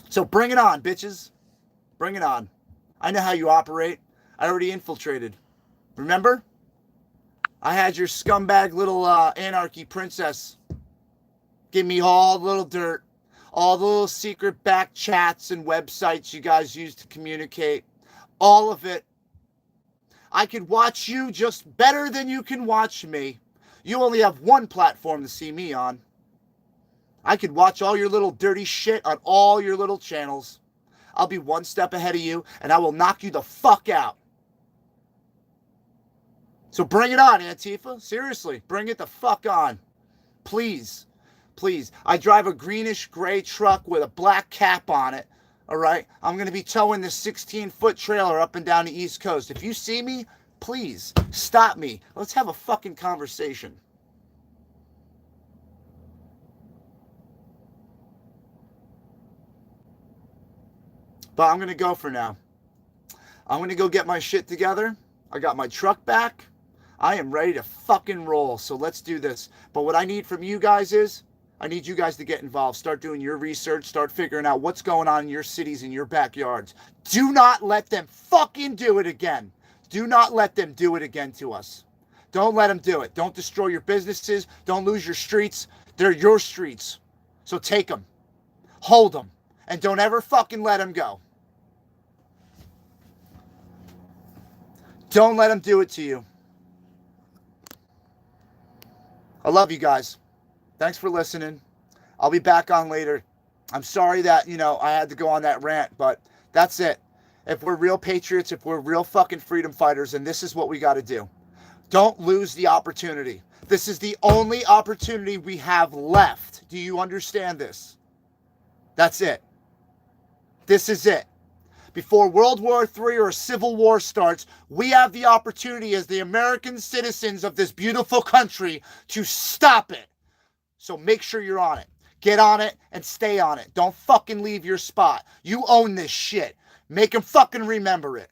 So bring it on, bitches. Bring it on. I know how you operate. I already infiltrated. Remember? I had your scumbag little anarchy princess give me all the little dirt. All the little secret back chats and websites you guys use to communicate. All of it. I could watch you just better than you can watch me. You only have one platform to see me on. I could watch all your little dirty shit on all your little channels. I'll be one step ahead of you, and I will knock you the fuck out. So bring it on, Antifa. Seriously, bring it the fuck on. Please. Please. I drive a greenish gray truck with a black cap on it. All right. I'm going to be towing this 16-foot trailer up and down the East Coast. If you see me, please stop me. Let's have a fucking conversation. But I'm going to go for now. I'm going to go get my shit together. I got my truck back. I am ready to fucking roll. So let's do this. But what I need from you guys is, I need you guys to get involved. Start doing your research. Start figuring out what's going on in your cities and your backyards. Do not let them fucking do it again. Do not let them do it again to us. Don't let them do it. Don't destroy your businesses. Don't lose your streets. They're your streets. So take them. Hold them. And don't ever fucking let them go. Don't let them do it to you. I love you guys. Thanks for listening. I'll be back on later. I'm sorry that, I had to go on that rant, but that's it. If we're real patriots, if we're real fucking freedom fighters, then this is what we got to do. Don't lose the opportunity. This is the only opportunity we have left. Do you understand this? That's it. This is it. Before World War III or a civil war starts, we have the opportunity as the American citizens of this beautiful country to stop it. So make sure you're on it. Get on it and stay on it. Don't fucking leave your spot. You own this shit. Make them fucking remember it.